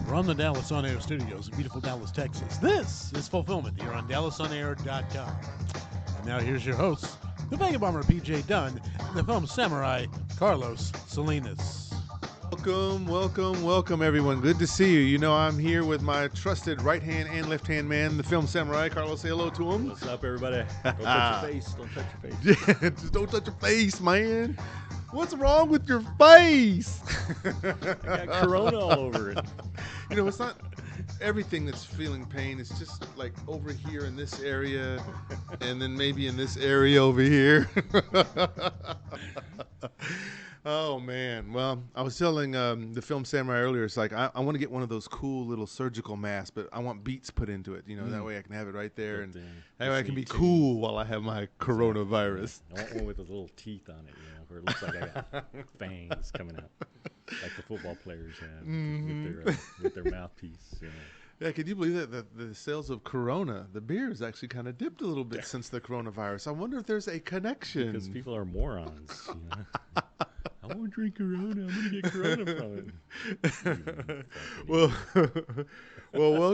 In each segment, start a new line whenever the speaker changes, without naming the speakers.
From the Dallas On Air studios in beautiful Dallas, Texas, this is Fulfillment here on DallasOnAir.com. And now here's your hosts, the Vegabomber PJ Dunn and the film samurai Carlos Salinas.
Welcome, everyone. Good to see you. You know, I'm here with my trusted right-hand and left-hand man, the film samurai. Carlos, say hello to him.
What's up, everybody? Don't touch your face. Don't touch your face.
Yeah, just don't touch your face, man. What's wrong with your face?
I got corona all over it.
You know, it's not everything that's feeling pain. It's just like over here in this area and then maybe in this area over here. Oh, man. Well, I was telling the film samurai earlier, it's like I want to get one of those cool little surgical masks, but I want beats put into it. You know, that way I can have it right there. And that way I can be cool while I have my coronavirus.
I want one with those little teeth on it, you know, where it looks like I got fangs coming out, like the football players have with their mouthpiece, you know.
Yeah, can you believe that the sales of Corona, the beer, has actually kind of dipped a little bit since the coronavirus? I wonder if there's a connection.
Because people are morons, you know. I won't drink Corona. I'm going to get Corona from it.
Well,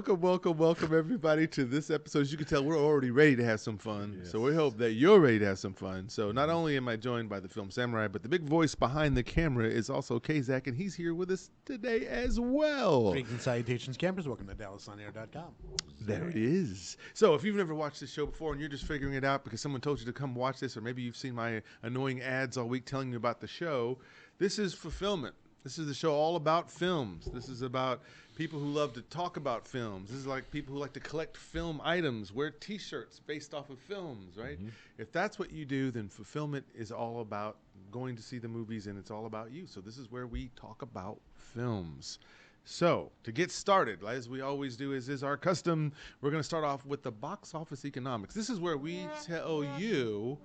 welcome, everybody, to this episode. As you can tell, we're already ready to have some fun. Yes. So we hope that you're ready to have some fun. So not only am I joined by the film samurai, but the big voice behind the camera is also Kazak, and he's here with us today as well.
Greetings and salutations, campers. Welcome to DallasOnAir.com.
There it is. So if you've never watched this show before and you're just figuring it out because someone told you to come watch this, or maybe you've seen my annoying ads all week telling you about the show, this is Fulfillment. This is the show all about films. This is about people who love to talk about films. This is like people who like to collect film items, wear T-shirts based off of films, right? Mm-hmm. If that's what you do, then Fulfillment is all about going to see the movies, and it's all about you. So this is where we talk about films. So, to get started, as we always do, as is our custom, we're going to start off with the box office economics. This is where we tell you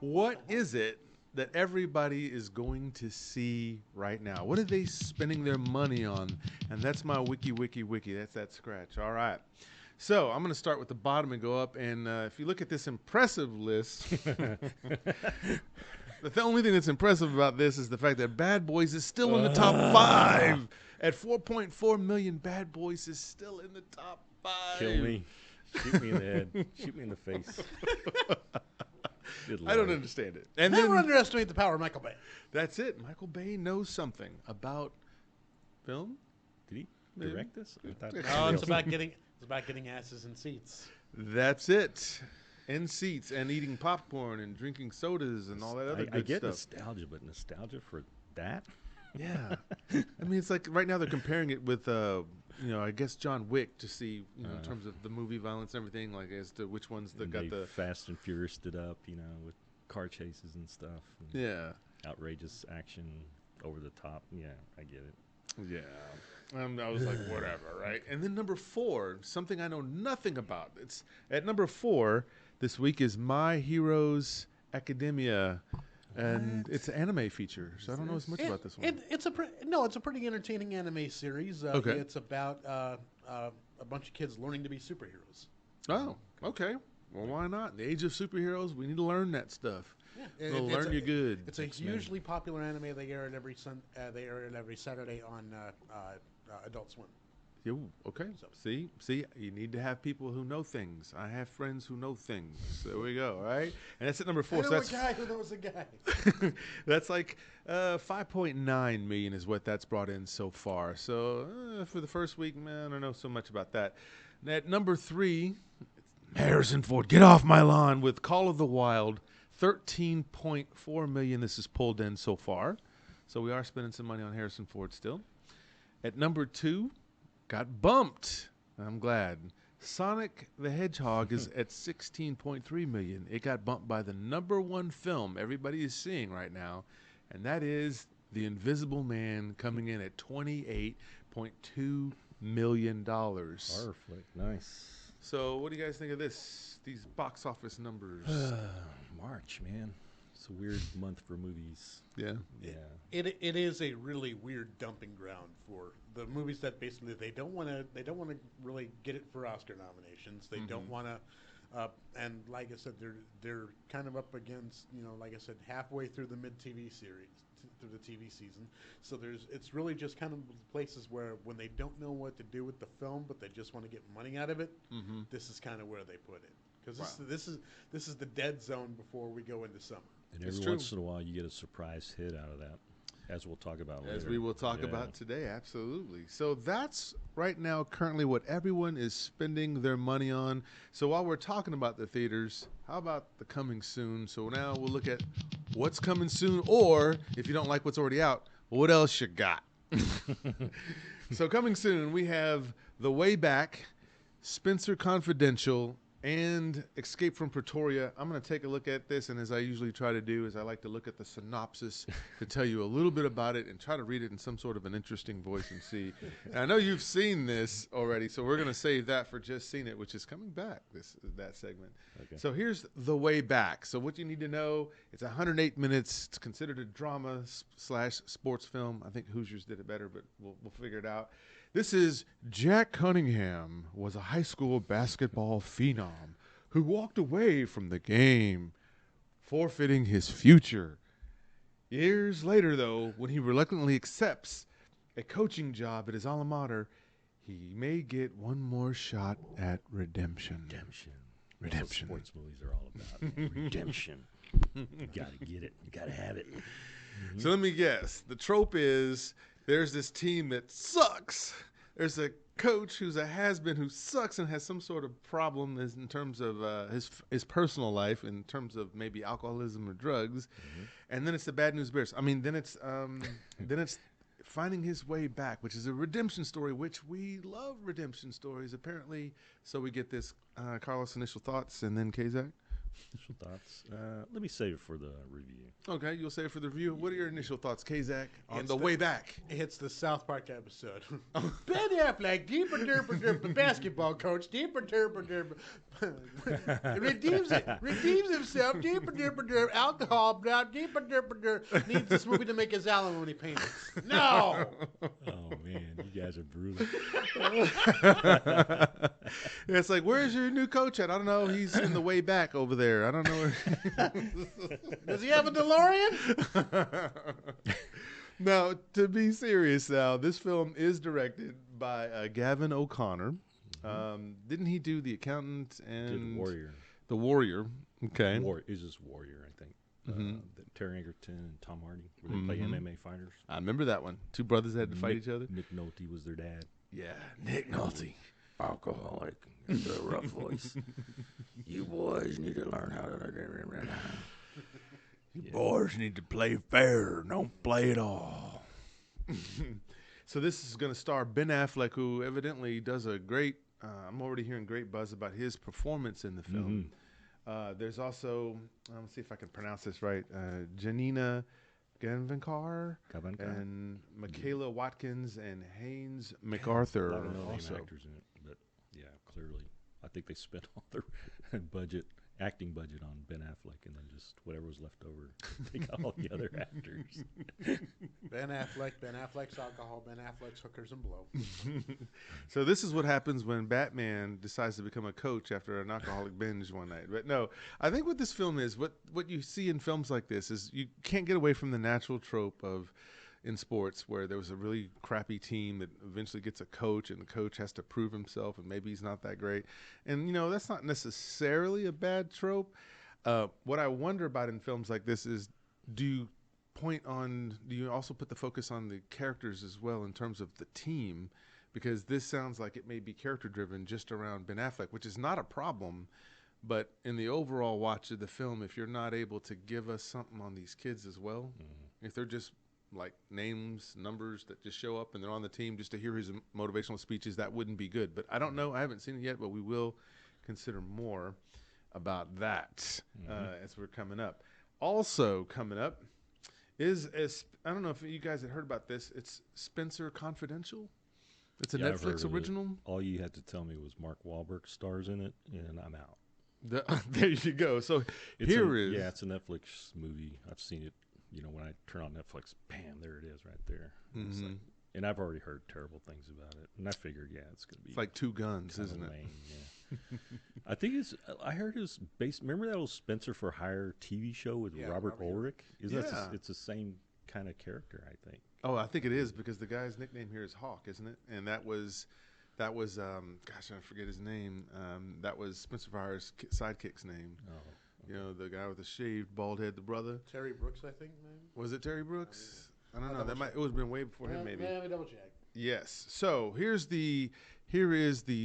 what is it that everybody is going to see right now. What are they spending their money on? And that's my wiki. That's that scratch. All right. So, I'm going to start with the bottom and go up. And if you look at this impressive list, the only thing that's impressive about this is the fact that Bad Boys is still in the top 5. At 4.4 million, Bad Boys is still in the top 5.
Kill me. Shoot me in the head. Shoot me in the face.
I don't understand it.
And never underestimate the power of Michael Bay.
That's it. Michael Bay knows something about film.
Did he direct this?
No, it's about getting asses in seats.
That's it. In seats and eating popcorn and drinking sodas and all that other good stuff. I get
nostalgia, but nostalgia for that?
Yeah. I mean, it's like right now they're comparing it with, I guess John Wick to see, in terms of the movie violence and everything, like as to which ones that got the
Fast and Furious it up, with car chases and stuff. And outrageous action, over the top. Yeah, I get it.
Yeah. I was like, whatever, right? And then number 4, something I know nothing about. It's at number 4 this week is My Heroes Academia. And it's an anime feature, so I don't know as much about this one.
It's a pretty entertaining anime series.
Okay.
It's about a bunch of kids learning to be superheroes.
Oh, okay. Well, why not? In the age of superheroes, we need to learn that stuff. Yeah, it'll learn you good.
It's a hugely popular anime. They air it every every Saturday on Adult Swim.
Ooh, okay. So. See, you need to have people who know things. I have friends who know things. There we go, right? And that's at number 4.
I know a guy who knows a guy.
That's like 5.9 million is what that's brought in so far. So for the first week, man, I don't know so much about that. And at number 3, Harrison Ford, get off my lawn with Call of the Wild, 13.4 million. This is pulled in so far. So we are spending some money on Harrison Ford still. At number 2, got bumped. I'm glad. Sonic the Hedgehog is at 16.3 million. It got bumped by the number 1 film everybody is seeing right now, and that is The Invisible Man, coming in at $28.2 million.
Perfect. Nice.
So what do you guys think of these box office numbers?
March, man. It's a weird month for movies.
Yeah.
It is a really weird dumping ground for the movies that basically they don't want to really get it for Oscar nominations. They don't want to And like I said, they're kind of up against, like I said, halfway through the mid TV series, through the TV season. So it's really just kind of places where when they don't know what to do with the film, but they just want to get money out of it. This is kind of where they put it, because this is the dead zone before we go into summer.
And every once in a while, you get a surprise hit out of that, as we'll talk about later.
As we will talk about today, absolutely. So that's right now currently what everyone is spending their money on. So while we're talking about the theaters, how about the coming soon? So now we'll look at what's coming soon, or if you don't like what's already out, what else you got? So coming soon, we have The Way Back, Spencer Confidential, and Escape from Pretoria. I'm going to take a look at this, and as I usually try to do, is I like to look at the synopsis to tell you a little bit about it and try to read it in some sort of an interesting voice and see. And I know you've seen this already, so we're going to save that for Just Seen It, which is coming back, that segment. Okay. So here's The Way Back. So what you need to know, it's 108 minutes. It's considered a drama / sports film. I think Hoosiers did it better, but we'll figure it out. This is Jack Cunningham was a high school basketball phenom who walked away from the game, forfeiting his future. Years later, though, when he reluctantly accepts a coaching job at his alma mater, he may get one more shot at redemption. Redemption.
That's what sports movies are all about. Man. Redemption. You got to get it. You got to have it.
So let me guess. The trope is there's this team that sucks. There's a coach who's a has-been who sucks and has some sort of problem in terms of his personal life, in terms of maybe alcoholism or drugs, and then it's the Bad News Bears. I mean, then it's finding his way back, which is a redemption story, which we love redemption stories apparently. So we get this. Carlos, initial thoughts, and then Kazak.
Initial thoughts. Let me save it for the review.
Okay, you'll save it for the review. What are your initial thoughts, Kazak, on The Way Back?
It's the South Park episode. Ben Affleck, deeper derper derper, basketball coach, deeper derper derper, redeems himself, deeper derper derper, alcohol, blah, deeper derper derper, needs this movie to make his alimony payments. No!
Oh, man, you guys are brutal.
It's like, where's your new coach at? I don't know. He's in the way back over there. I don't know where.
Does he have a DeLorean?
Now, to be serious now, this film is directed by Gavin O'Connor. Didn't he do The Accountant and The Warrior? Okay.
Is this Warrior, I think. Terry Egerton and Tom Hardy, where they play MMA fighters.
I remember that one. Two brothers had to fight each other.
Nick Nolte was their dad.
Yeah, Nick Nolte.
Alcoholic, the rough voice. You boys need to learn how to.
You boys need to play fair. Don't play at all. So this is going to star Ben Affleck, who evidently does a great. I'm already hearing great buzz about his performance in the film. There's also, let's see if I can pronounce this right, Janina Gavankar and Michaela Watkins and Haynes MacArthur.
A lot of no-name actors in it, but yeah, clearly, I think they spent all their acting budget on Ben Affleck, and then just whatever was left over, they got all the other actors.
Ben Affleck's alcohol, Ben Affleck's hookers and blow.
So this is what happens when Batman decides to become a coach after an alcoholic binge one night. But no, I think what this film is, what you see in films like this is you can't get away from the natural trope of in sports where there was a really crappy team that eventually gets a coach, and the coach has to prove himself, and maybe he's not that great. And, that's not necessarily a bad trope. What I wonder about in films like this is, do you also put the focus on the characters as well in terms of the team? Because this sounds like it may be character-driven just around Ben Affleck, which is not a problem. But in the overall watch of the film, if you're not able to give us something on these kids as well, if they're just like names, numbers that just show up and they're on the team just to hear his motivational speeches, that wouldn't be good. But I don't know. I haven't seen it yet, but we will consider more about that as we're coming up. Also coming up is, I don't know if you guys had heard about this. It's Spencer Confidential. It's a Netflix original.
All you had to tell me was Mark Wahlberg stars in it, and I'm out.
There you go. So
it's a Netflix movie. I've seen it. When I turn on Netflix, bam, there it is right there. Like, and I've already heard terrible things about it. And I figured, it's going to be.
It's like Two Guns, isn't it?
Lame, I think it's. I heard it's based. Remember that old Spencer for Hire TV show with
Yeah,
Robert
Robert
Ulrich? Is that
Yeah.
it's the same kind of character? I think.
Oh, I think it is because the guy's nickname here is Hawk, isn't it? And that was gosh, I forget his name. That was Spencer Fire's sidekick's name.
Oh,
You know, the guy with the shaved bald head, the brother.
Terry Brooks, I think. Maybe?
Was it Terry Brooks? I don't
I'll
know.
double
That might
check.
it was been way before him, maybe.
Let me double check.
Yes. So here is the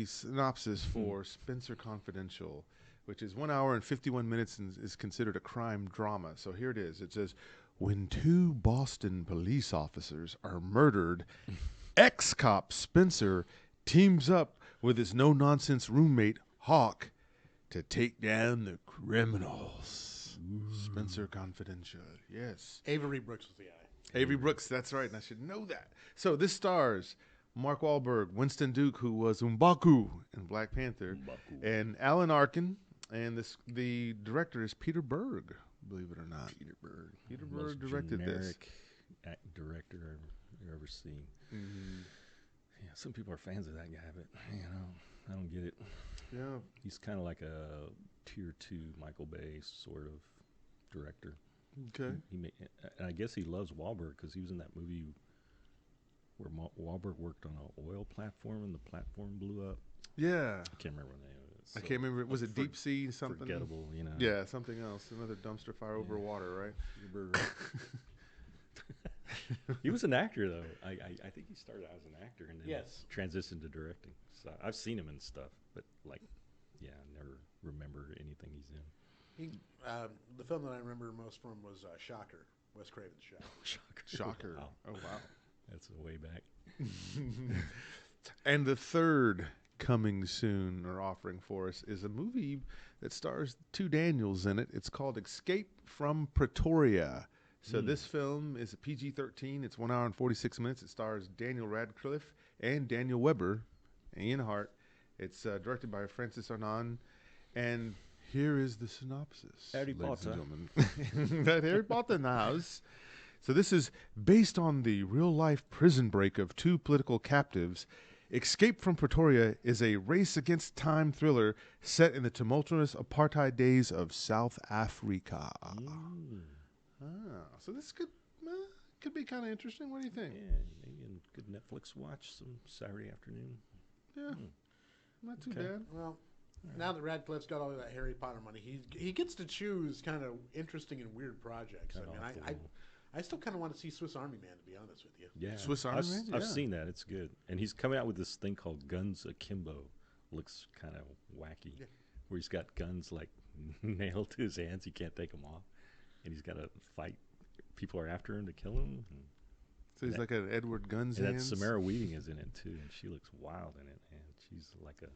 synopsis for Spencer Confidential, which is 1 hour and 51 minutes and is considered a crime drama. So here it is. It says, when two Boston police officers are murdered, ex-cop Spencer teams up with his no-nonsense roommate Hawk to take down the criminals. Spencer Confidential. Yes.
Avery Brooks was the guy.
Avery Brooks, that's right, and I should know that. So this stars Mark Wahlberg, Winston Duke, who was M'Baku in Black Panther,
M'Baku.
and Alan Arkin, and the director is Peter Berg, believe it or not.
Peter Berg.
Peter
Most
Berg directed this.
generic director I've ever seen.
Mm-hmm.
Yeah, some people are fans of that guy, but I don't get it.
Yeah.
He's kind of like a tier 2 Michael Bay sort of director.
Okay.
And I guess he loves Wahlberg because he was in that movie where Wahlberg worked on an oil platform and the platform blew up.
Yeah.
I can't remember the name of it.
I can't remember. Was it Deep Sea something?
Forgettable, you know.
Yeah, something else. Another dumpster fire over water, right?
He was an actor, though. I think he started out as an actor and then
Yes.
transitioned to directing. So I've seen him in stuff, but I never remember anything he's in.
The film that I remember most from was Shocker, Wes Craven's Shocker.
Shocker.
Wow.
Oh, wow.
That's way back.
And the third coming soon or offering for us is a movie that stars two Daniels in it. It's called Escape from Pretoria. So this film is a PG-13. It's 1 hour and 46 minutes. It stars Daniel Radcliffe and Daniel Webber and Ian Hart. It's directed by Francis Arnon. And here is the synopsis.
Harry
ladies
Potter.
and gentlemen. That Harry Potter in the house. So this is based on the real-life prison break of two political captives. Escape from Pretoria is a race-against-time thriller set in the tumultuous apartheid days of South Africa. So this could be kind of interesting. What do you think?
Yeah, maybe a good Netflix watch some Saturday afternoon.
Yeah, not too
Okay.
bad.
Well, now that Radcliffe's got all of that Harry Potter money, he gets to choose kind of interesting and weird projects.
Kinda
I mean,
awful.
I still kind of want to see Swiss Army Man, to be honest with you.
Yeah,
Swiss Army Man?
I've
Yeah.
seen that. It's good, and he's coming out with this thing called Guns Akimbo. Looks kind of wacky,
Yeah.
where he's got guns like nailed to his hands. He can't take them off, and he's got to fight. People are after him to kill him.
So he's like an Edward Guns
And that
hands.
Samara Weaving is in it too, and she looks wild in it, and she's like a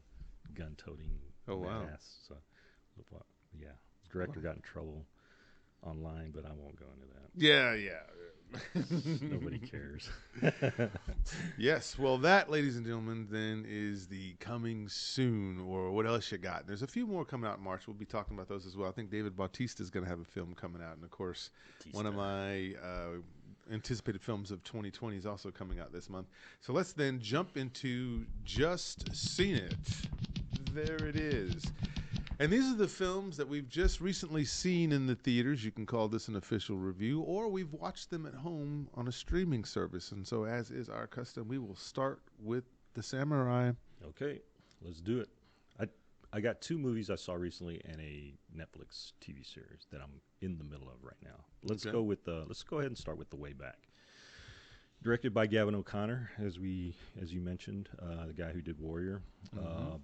gun-toting
Oh, wow.
badass. So, yeah, director got in trouble online, but I won't go into that.
Yeah.
Nobody cares.
Yes. Well, that, ladies and gentlemen, then is the coming soon, or what else you got? There's a few more coming out in March. We'll be talking about those as well. I think David Bautista is going to have a film coming out, and of course, one of my anticipated films of 2020 is also coming out this month. So let's then jump into Just Seen It. There it is. And these are the films that we've just recently seen in the theaters. You can call this an official review, or we've watched them at home on a streaming service. And so, as is our custom, we will start with The Samurai.
Okay, let's do it. I got two movies I saw recently and a Netflix TV series that I'm in the middle of right now. Let's
Okay.
go ahead and start with The Way Back. Directed by Gavin O'Connor, as you mentioned, the guy who did Warrior.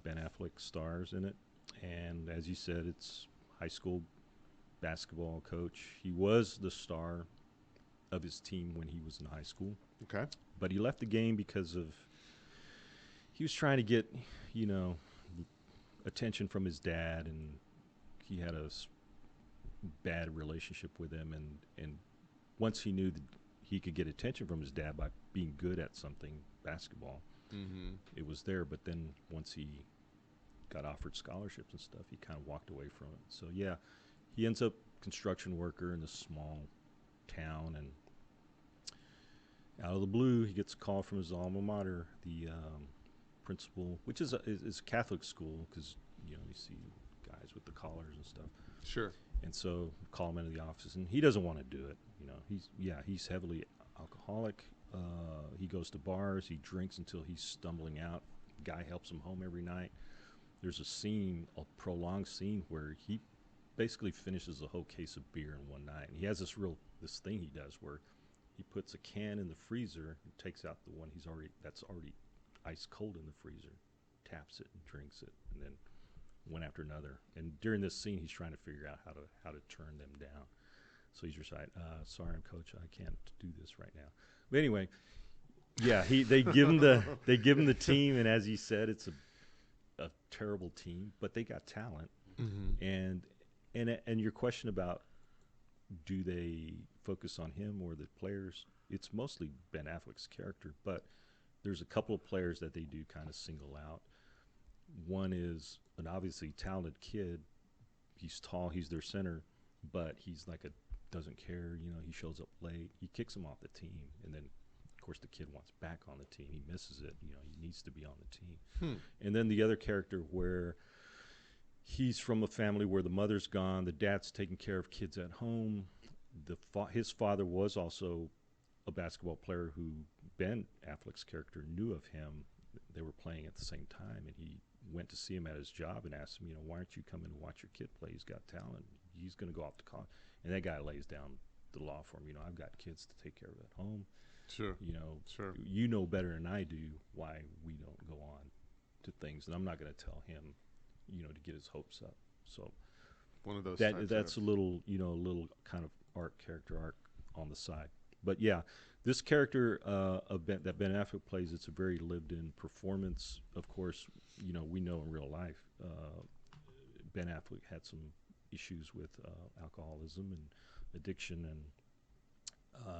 Ben Affleck stars in it, and as you said, it's high school basketball coach. He was the star of his team when he was in high school.
Okay.
But he left the game because he was trying to get, attention from his dad, and he had a bad relationship with him. And once he knew that he could get attention from his dad by being good at something, basketball, it was there. But then once he got offered scholarships and stuff, he kind of walked away from it. So, yeah, he ends up construction worker in this small town, and out of the blue, he gets a call from his alma mater, the principal, which is a Catholic school, because You know, you see guys with the collars and stuff.
Sure.
And so call him into the office, and he doesn't want to do it. You know, he's heavily alcoholic. He goes to bars. He drinks until he's stumbling out. Guy helps him home every night. There's a prolonged scene where he basically finishes a whole case of beer in one night. And he has this thing he does where he puts a can in the freezer and takes out the one that's already ice cold in the freezer, taps it and drinks it, and then one after another. And during this scene, he's trying to figure out how to turn them down. So he's just like, "Sorry, I'm coach. I can't do this right now." But anyway, yeah, they give him the team, and as he said, it's a terrible team, but they got talent.
Mm-hmm.
And your question about do they focus on him or the players? It's mostly Ben Affleck's character, but there's a couple of players that they do kind of single out. One is an obviously talented kid. He's tall, he's their center, but he's like doesn't care, you know, he shows up late. He kicks him off the team, and then of course the kid wants back on the team. He misses it, you know, he needs to be on the team. And then the other character where he's from a family where the mother's gone, the dad's taking care of kids at home. His father was also a basketball player who Ben Affleck's character knew of him. They were playing at the same time, and he went to see him at his job and asked him, you know, why aren't you coming to watch your kid play? He's got talent. He's going to go off to college. And that guy lays down the law for him. You know, I've got kids to take care of at home.
Sure.
You know,
Sure.
You know better than I do why we don't go on to things. And I'm not going to tell him, you know, to get his hopes up. So
one of those.
That's a little, you know, a little kind of character arc on the side. But yeah, this character that Ben Affleck plays, it's a very lived-in performance. Of course, you know, we know in real life, Ben Affleck had some issues with alcoholism and addiction, and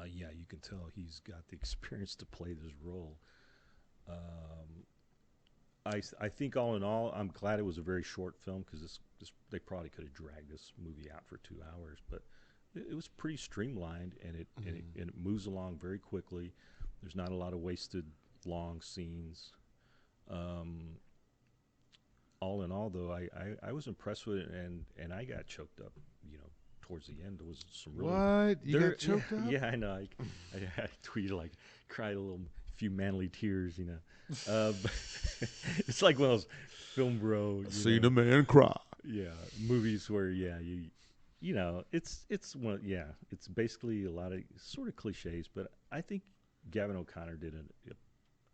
yeah, you can tell he's got the experience to play this role. I think all in all, I'm glad it was a very short film because this they probably could have dragged this movie out for 2 hours, but it was pretty streamlined, and it moves along very quickly. There's not a lot of wasted long scenes. All in all, though, I was impressed with it, and I got choked up. You know, towards the end, there was some really
What you got choked up?
Yeah, I know. I tweeted like cried a few manly tears. You know, it's like one of those film bro.
Seen a man cry.
Yeah, movies where you know, it's one. Yeah, it's basically a lot of sort of cliches, but I think Gavin O'Connor did a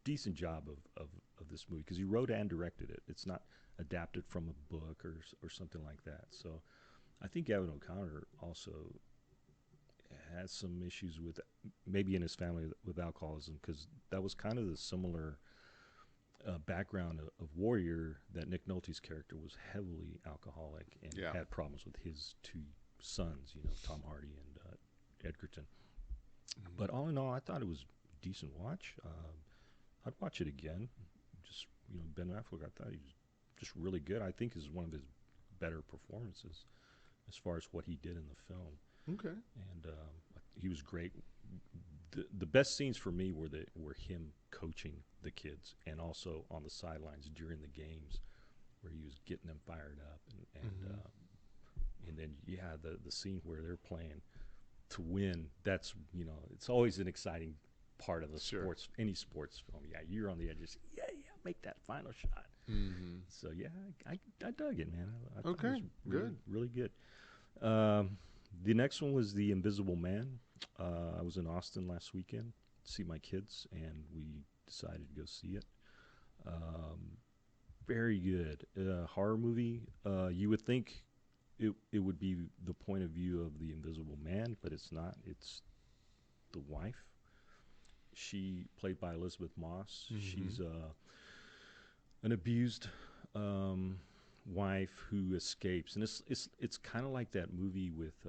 decent job of this movie because he wrote and directed it. It's not adapted from a book or something like that. So I think Gavin O'Connor also has some issues with maybe in his family with alcoholism because that was kind of the similar background of Warrior, that Nick Nolte's character was heavily alcoholic and had problems with his two sons, you know, Tom Hardy and Edgerton. But all in all, I thought it was a decent watch. I'd watch it again. Just, you know, Ben Affleck, I thought he was just really good. I think is one of his better performances as far as what he did in the film.
Okay.
And he was great. The best scenes for me were him coaching the kids and also on the sidelines during the games where he was getting them fired up and then the scene where they're playing to win. That's, you know, it's always an exciting part of the sports, any sports film. Yeah, you're on the edge. Just, make that final shot. So yeah, I dug it, man. I thought it was really good. The next one was The Invisible Man. I was in Austin last weekend to see my kids, and we decided to go see it. Very good. Horror movie. You would think it would be the point of view of the Invisible Man, but it's not. It's the wife. She, played by Elizabeth Moss, she's an abused wife who escapes, and it's kind of like that movie with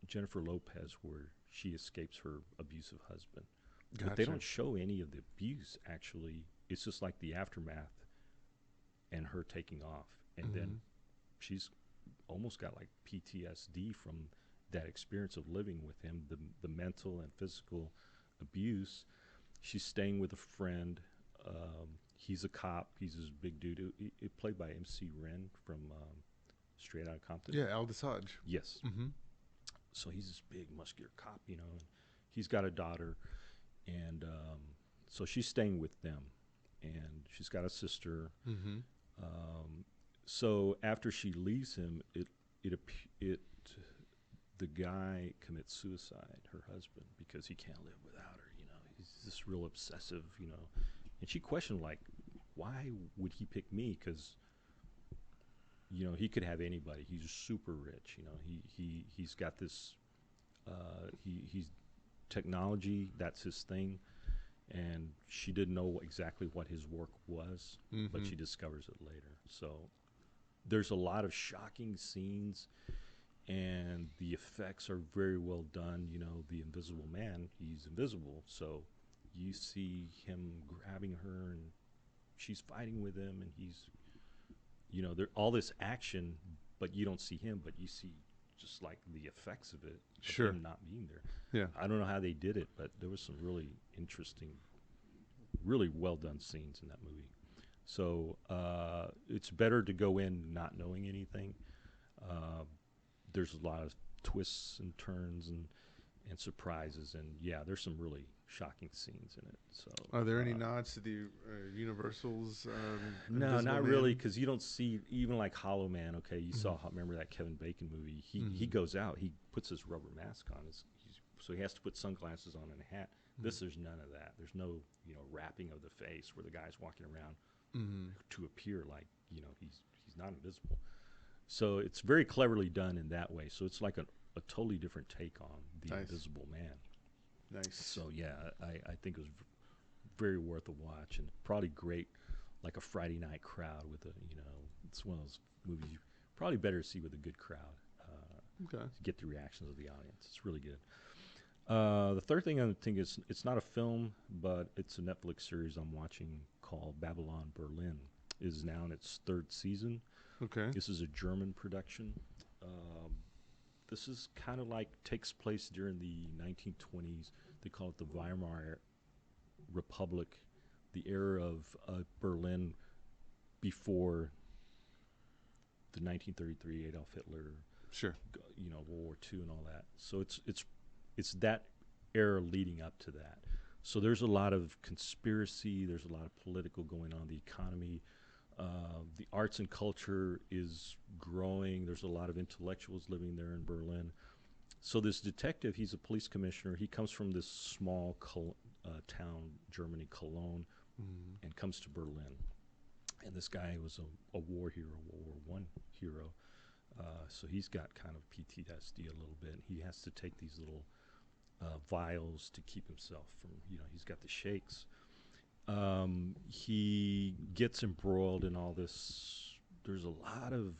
Jennifer Lopez where she escapes her abusive husband. But they don't show any of the abuse, actually. It's just like the aftermath and her taking off. And then she's almost got like PTSD from that experience of living with him, the mental and physical abuse. She's staying with a friend. he's a cop. He's this big dude. It played by MC Ren from Straight Outta Compton.
Yeah, Aldous Hodge.
Yes.
Mm-hmm.
So he's this big, muscular cop, you know. And he's got a daughter, and so she's staying with them, and she's got a sister.
Mm-hmm.
So after she leaves him, the guy commits suicide, her husband, because he can't live without her. You know, he's this real obsessive, you know. And she questioned, like, why would he pick me? Because, you know, he could have anybody. He's super rich. You know, he's got this. He's technology. That's his thing. And she didn't know exactly what his work was, but she discovers it later. So there's a lot of shocking scenes, and the effects are very well done. You know, the Invisible Man, he's invisible, so you see him grabbing her, and she's fighting with him, and he's, you know, there all this action, but you don't see him, but you see just like the effects of it,
Sure.
of him not being there.
Yeah.
I don't know how they did it, but there was some really interesting, really well done scenes in that movie. So it's better to go in not knowing anything. There's a lot of twists and turns and surprises, and yeah, there's some really shocking scenes in it. So
Are there any nods to the Universal's?
No,
Invisible
not
Man?
really, because you don't see even like Hollow Man. Okay, you saw, remember that Kevin Bacon movie? He goes out, he puts his rubber mask on, so he has to put sunglasses on and a hat. This, there's none of that. There's no, you know, wrapping of the face where the guy's walking around to appear like, you know, he's not invisible. So it's very cleverly done in that way. So it's like a totally different take on the
Nice.
Invisible Man.
Nice.
So yeah, I think it was very worth a watch, and probably great, like a Friday night crowd with a, you know, it's one of those movies you probably better see with a good crowd.
Okay.
To get the reactions of the audience. It's really good. The third thing I think is, it's not a film, but it's a Netflix series I'm watching called Babylon Berlin. It is now in its third season.
Okay.
This is a German production. This is kind of like, takes place during the 1920s. They call it the Weimar Republic, the era of Berlin before the 1933 Adolf Hitler,
Sure.
you know, World War II and all that. So it's that era leading up to that. So there's a lot of conspiracy. There's a lot of political going on. The economy, the arts and culture is growing. There's a lot of intellectuals living there in Berlin. So this detective, he's a police commissioner. He comes from this small town, Germany, Cologne, and comes to Berlin. And this guy was a war hero, World War I hero. So he's got kind of PTSD a little bit. He has to take these little vials to keep himself from, you know, he's got the shakes. He gets embroiled in all this. There's a lot of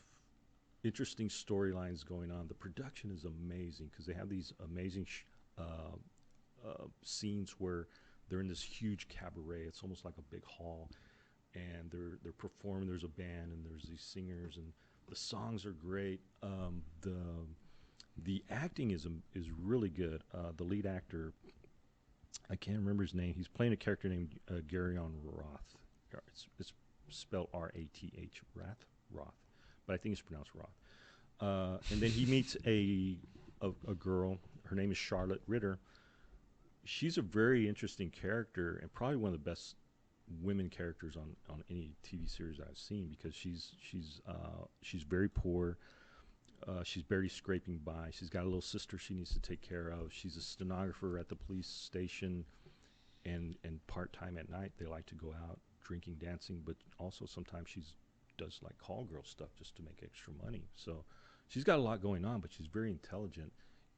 interesting storylines going on. The production is amazing because they have these amazing scenes where they're in this huge cabaret. It's almost like a big hall, and they're performing. There's a band and there's these singers, and the songs are great. The acting is really good. The lead actor, I can't remember his name. He's playing a character named Garion Roth. It's spelled R-A-T-H, Roth, but I think it's pronounced Roth. And then he meets a girl. Her name is Charlotte Ritter. She's a very interesting character, and probably one of the best women characters on any TV series I've seen, because she's very poor. She's barely scraping by. She's got a little sister she needs to take care of. She's a stenographer at the police station, and part-time at night. They like to go out drinking, dancing, but also sometimes she does like call girl stuff just to make extra money. So she's got a lot going on, but she's very intelligent.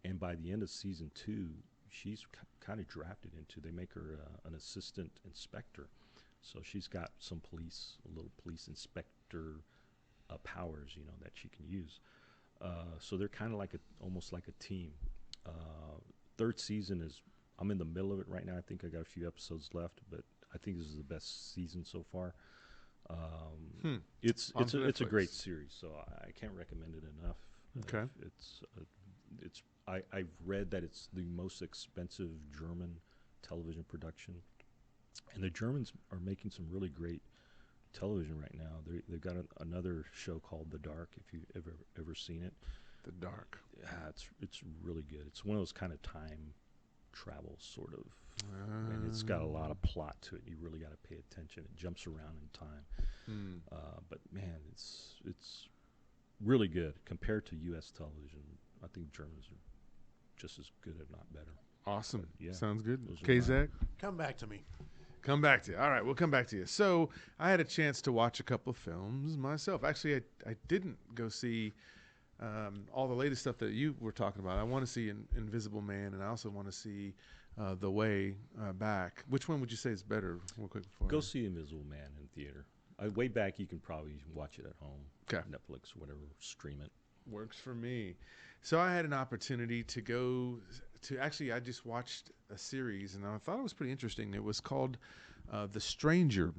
And by the end of season 2, she's kind of drafted into, they make her an assistant inspector. So she's got some little police inspector powers, you know, that she can use. So they're kind of like almost like a team. Third season I'm in the middle of it right now. I think I got a few episodes left, but I think this is the best season so far. It's a great series, so I can't recommend it enough.
Okay.
I've read that it's the most expensive German television production, and the Germans are making some really great television right now. They've got another show called The Dark. If you've ever seen it,
The Dark.
yeah, it's really good. It's one of those kind of time travel sort of, and it's got a lot of plot to it. You really got to pay attention. It jumps around in time, but man, it's really good compared to U.S. television. I think Germans are just as good, if not better.
Awesome.
Yeah.
Sounds good.
Those are
Okay,
mine.
Zach?
Come back to me.
Come back to you. All right, we'll come back to you. So I had a chance to watch a couple of films myself. Actually, I didn't go see all the latest stuff that you were talking about. I want to see Invisible Man, and I also want to see The Way Back. Which one would you say is better? Real quick before
Go see Invisible Man in theater. Way back, you can probably watch it at home.
'Kay.
Netflix, whatever, stream it.
Works for me. So I had an opportunity to go to, actually, I just watched a series, and I thought it was pretty interesting. It was called The Stranger.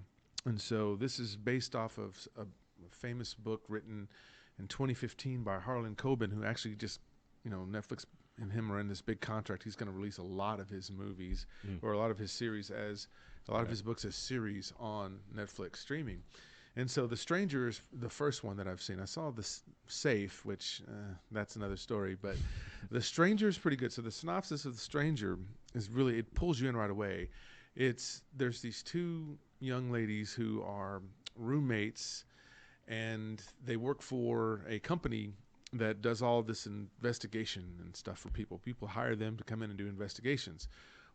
And so this is based off of a famous book written in 2015 by Harlan Coben, who actually just, Netflix and him are in this big contract. He's going to release a lot of his movies or a lot of his series of his books as series on Netflix streaming. And so The Stranger is the first one that I've seen. I saw The Safe, which that's another story, but The Stranger is pretty good. So the synopsis of The Stranger is really, it pulls you in right away. There's these two young ladies who are roommates, and they work for a company that does all this investigation and stuff for people. People hire them to come in and do investigations.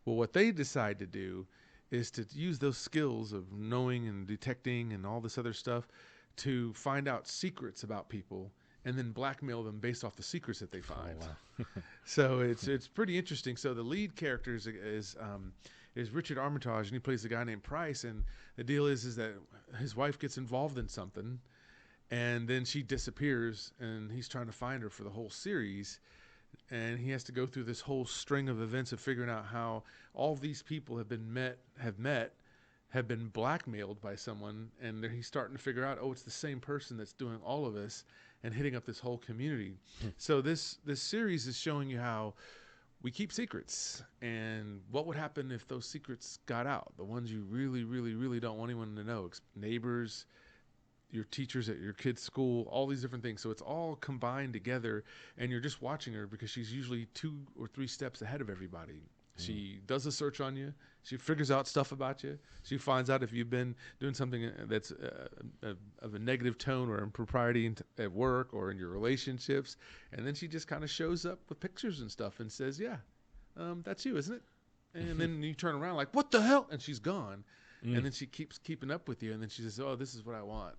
Well, what they decide to do is to use those skills of knowing and detecting and all this other stuff to find out secrets about people and then blackmail them based off the secrets that they find.
Oh, wow.
So it's pretty interesting. So the lead character is Richard Armitage, and he plays a guy named Price. And the deal is that his wife gets involved in something, and then she disappears, and he's trying to find her for the whole series. And he has to go through this whole string of events of figuring out how all these people have been blackmailed by someone, and he's starting to figure out, it's the same person that's doing all of this and hitting up this whole community. So this series is showing you how we keep secrets, and what would happen if those secrets got out, the ones you really, really, really don't want anyone to know, neighbors, your teachers at your kid's school, all these different things. So it's all combined together, and you're just watching her because she's usually 2 or 3 steps ahead of everybody. She does a search on you. She figures out stuff about you. She finds out if you've been doing something that's of a negative tone or impropriety at work or in your relationships. And then she just kind of shows up with pictures and stuff and says, that's you, isn't it? And then you turn around like, what the hell? And she's gone. And then she keeps keeping up with you. And then she says, this is what I want,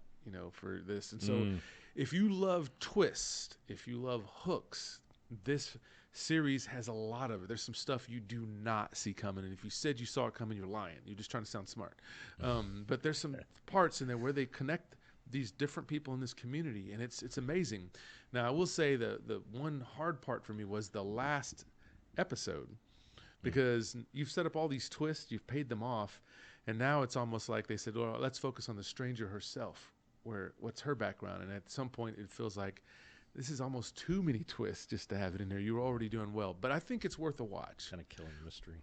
for this. And so if you love twists, if you love hooks, this series has a lot of it. There's some stuff you do not see coming, and if you said you saw it coming, you're lying. You're just trying to sound smart. But there's some parts in there where they connect these different people in this community, and it's amazing. Now, I will say the one hard part for me was the last episode, because you've set up all these twists, you've paid them off, and now it's almost like they said, well, let's focus on the stranger herself. What's her background? And at some point, it feels like this is almost too many twists just to have it in there. You're already doing well, but I think it's worth a watch.
Kind of killing the mystery.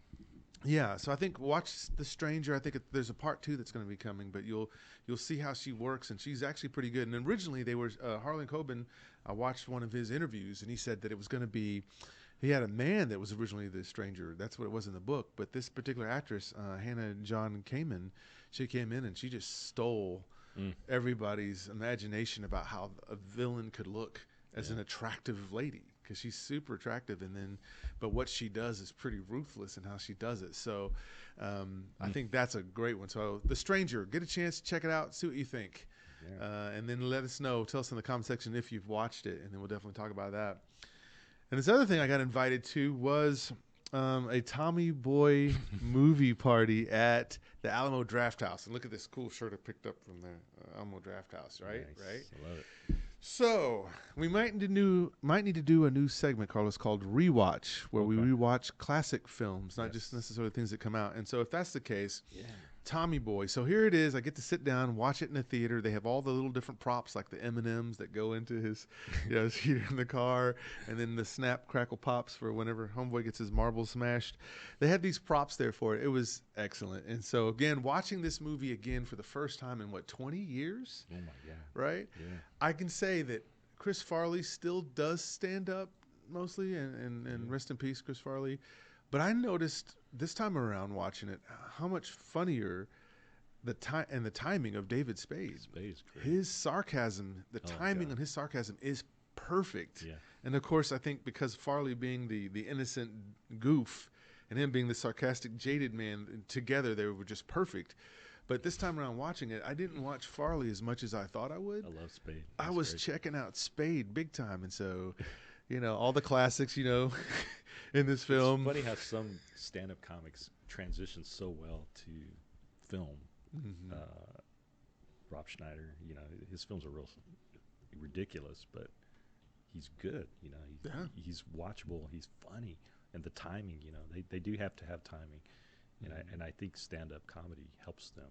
Yeah, so I think watch The Stranger. I think there's a part 2 that's going to be coming, but you'll see how she works, and she's actually pretty good. And originally they were Harlan Coben. I watched one of his interviews, and he said that it was going to be. He had a man that was originally the stranger. That's what it was in the book. But this particular actress, Hannah John Kamen, she came in and she just stole everybody's imagination about how a villain could look as an attractive lady, because she's super attractive, but what she does is pretty ruthless in how she does it. So I think that's a great one. So The Stranger, get a chance to check it out, see what you think, and then let us know. Tell us in the comment section if you've watched it, and then we'll definitely talk about that. And this other thing I got invited to was a Tommy Boy movie party at the Alamo Draft House. And look at this cool shirt I picked up from the Alamo Draft House, right?
Nice.
Right.
I love it.
So we might need to do a new segment, Carlos, called Rewatch, where we rewatch classic films, not just necessarily things that come out. And so if that's the case, Tommy Boy. So here it is. I get to sit down, watch it in the theater. They have all the little different props, like the M&Ms that go into his, his heater in the car, and then the snap, crackle pops for whenever Homeboy gets his marbles smashed. They had these props there for it. It was excellent. And so again, watching this movie again for the first time in 20 years?
Oh my God!
Right?
Yeah.
I can say that Chris Farley still does stand up mostly, and rest in peace, Chris Farley. But I noticed this time around watching it how much funnier the timing of David Spade.
Spade's great.
His sarcasm, the timing on his sarcasm is perfect.
Yeah.
And of course, I think because Farley being the innocent goof and him being the sarcastic jaded man, together they were just perfect. But this time around watching it, I didn't watch Farley as much as I thought I would.
I love Spade.
I was checking out Spade big time, and so all the classics, in this film.
It's funny how some stand-up comics transition so well to film.
Mm-hmm.
Rob Schneider, his films are real ridiculous, but he's good. He's watchable. He's funny, and the timing. They do have to have timing, and I think stand-up comedy helps them.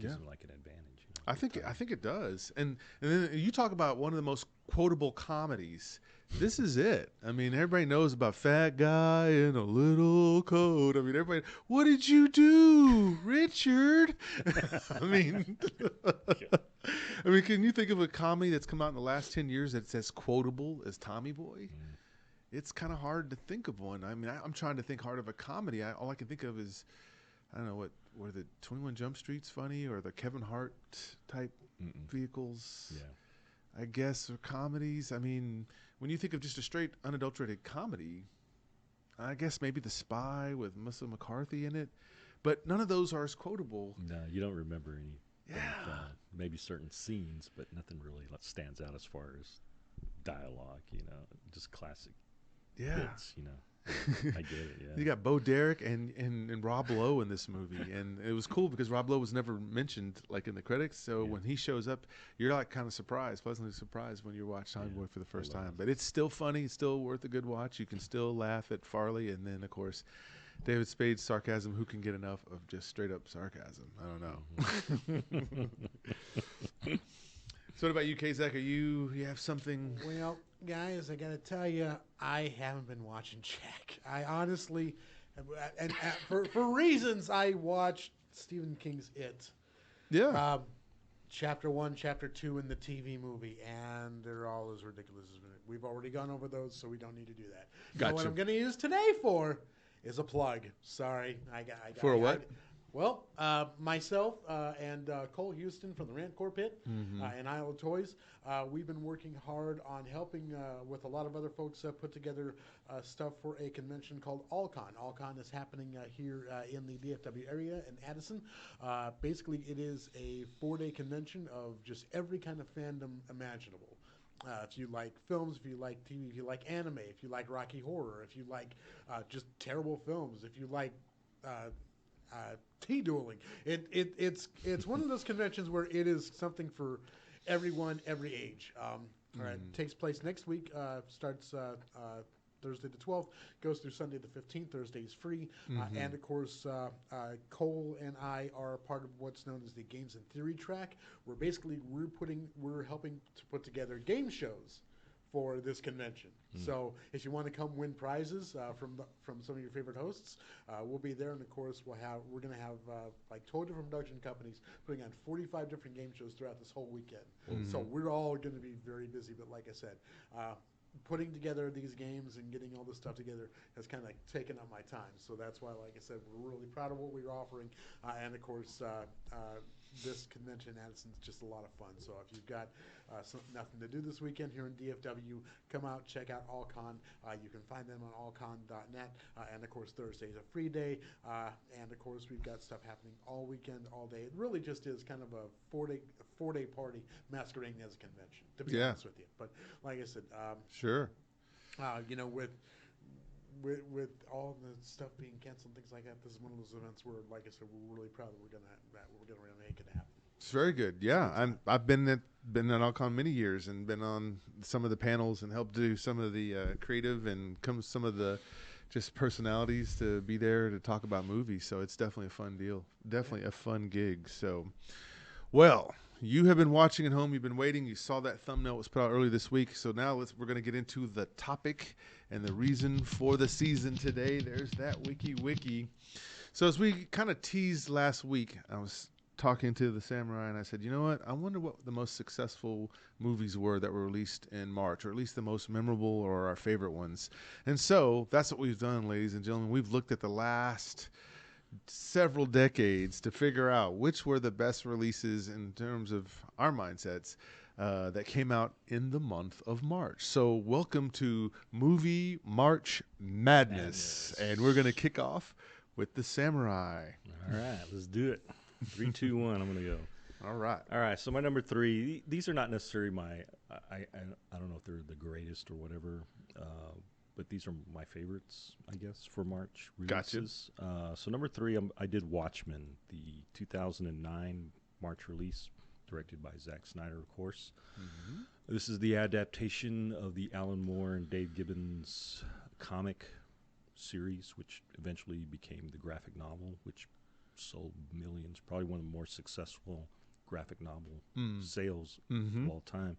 Gives them like an advantage.
I think it does. And then you talk about one of the most quotable comedies. This is it. I mean, everybody knows about Fat Guy in a Little Coat. I mean, everybody, what did you do, Richard? I mean, can you think of a comedy that's come out in the last 10 years that's as quotable as Tommy Boy? Mm. It's kind of hard to think of one. I mean, I'm trying to think hard of a comedy. All I can think of is, I don't know, were the 21 Jump Street's funny, or the Kevin Hart type vehicles? Yeah, I guess, or comedies. I mean, when you think of just a straight unadulterated comedy, I guess maybe The Spy with Melissa McCarthy in it, but none of those are as quotable.
No, you don't remember any.
Yeah,
maybe certain scenes, but nothing really stands out as far as dialogue. Just classic hits. I get it. Yeah,
you got Bo Derek and Rob Lowe in this movie, and it was cool because Rob Lowe was never mentioned like in the credits. So when he shows up, you're like kind of pleasantly surprised when you watch Tommy Boy for the first time. But it's still funny, it's still worth a good watch. You can still laugh at Farley, and then of course David Spade's sarcasm. Who can get enough of just straight up sarcasm? I don't know. So what about you, K-Zach? You have something?
Well, guys, I got to tell you, I haven't been watching Jack. I honestly, and for reasons, I watched Stephen King's It.
Yeah.
Chapter 1, Chapter 2 in the TV movie, and they're all as ridiculous as we've already gone over those, so we don't need to do that.
Gotcha.
So what I'm going to use today for is a plug. Sorry. I got
for what?
Well, myself and Cole Houston from the Rantcore Pit and Isle of Toys, we've been working hard on helping with a lot of other folks put together stuff for a convention called AllCon. AllCon is happening here in the DFW area in Addison. Basically, it is a 4-day convention of just every kind of fandom imaginable. If you like films, if you like TV, if you like anime, if you like Rocky Horror, if you like just terrible films, if you like tea dueling. It's one of those conventions where it is something for everyone, every age. It takes place next week. Starts Thursday the 12th, goes through Sunday the 15th. Thursday is free, and of course, Cole and I are part of what's known as the Games and Theory track. Where basically we're helping to put together game shows for this convention. So if you want to come win prizes from some of your favorite hosts, we'll be there. And of course, we're going to have like 12 different production companies putting on 45 different game shows throughout this whole weekend. So we're all going to be very busy. But like I said, putting together these games and getting all this stuff together has kind of taken up my time. So that's why, like I said, we're really proud of what we're offering. And of course, this convention in Addison is just a lot of fun. So if you've got nothing to do this weekend here in DFW, come out, check out AllCon. You can find them on allcon.net. And of course, Thursday is a free day. And of course, we've got stuff happening all weekend, all day. It really just is kind of a four-day party masquerading as a convention, to be honest with you. But like I said,
sure.
With all the stuff being canceled and things like that, this is one of those events where, like I said, we're really proud that we're gonna make it happen.
It's very good. Yeah, I've been at AllCon many years and been on some of the panels and helped do some of the creative and some of the just personalities to be there to talk about movies. So it's definitely a fun deal. Definitely a fun gig. So, well, you have been watching at home. You've been waiting. You saw that thumbnail was put out early this week. So now we're going to get into the topic and the reason for the season today. There's that wiki. So as we kind of teased last week, I was talking to the Samurai and I said, you know what? I wonder what the most successful movies were that were released in March, or at least the most memorable or our favorite ones. And so that's what we've done, ladies and gentlemen. We've looked at the last several decades to figure out which were the best releases in terms of our mindsets that came out in the month of March. So welcome to Movie March Madness. And we're going to kick off with the Samurai.
All right, let's do it. 3, 2, 1. I'm gonna go.
All right.
So my number 3. These are not necessarily my. I don't know if they're the greatest or whatever, but these are my favorites, I guess, for March releases.
Gotcha.
So number 3, I did Watchmen, the 2009 March release, directed by Zack Snyder, of course. Mm-hmm. This is the adaptation of the Alan Moore and Dave Gibbons comic series, which eventually became the graphic novel, which sold millions. Probably one of the more successful graphic novel sales of all time.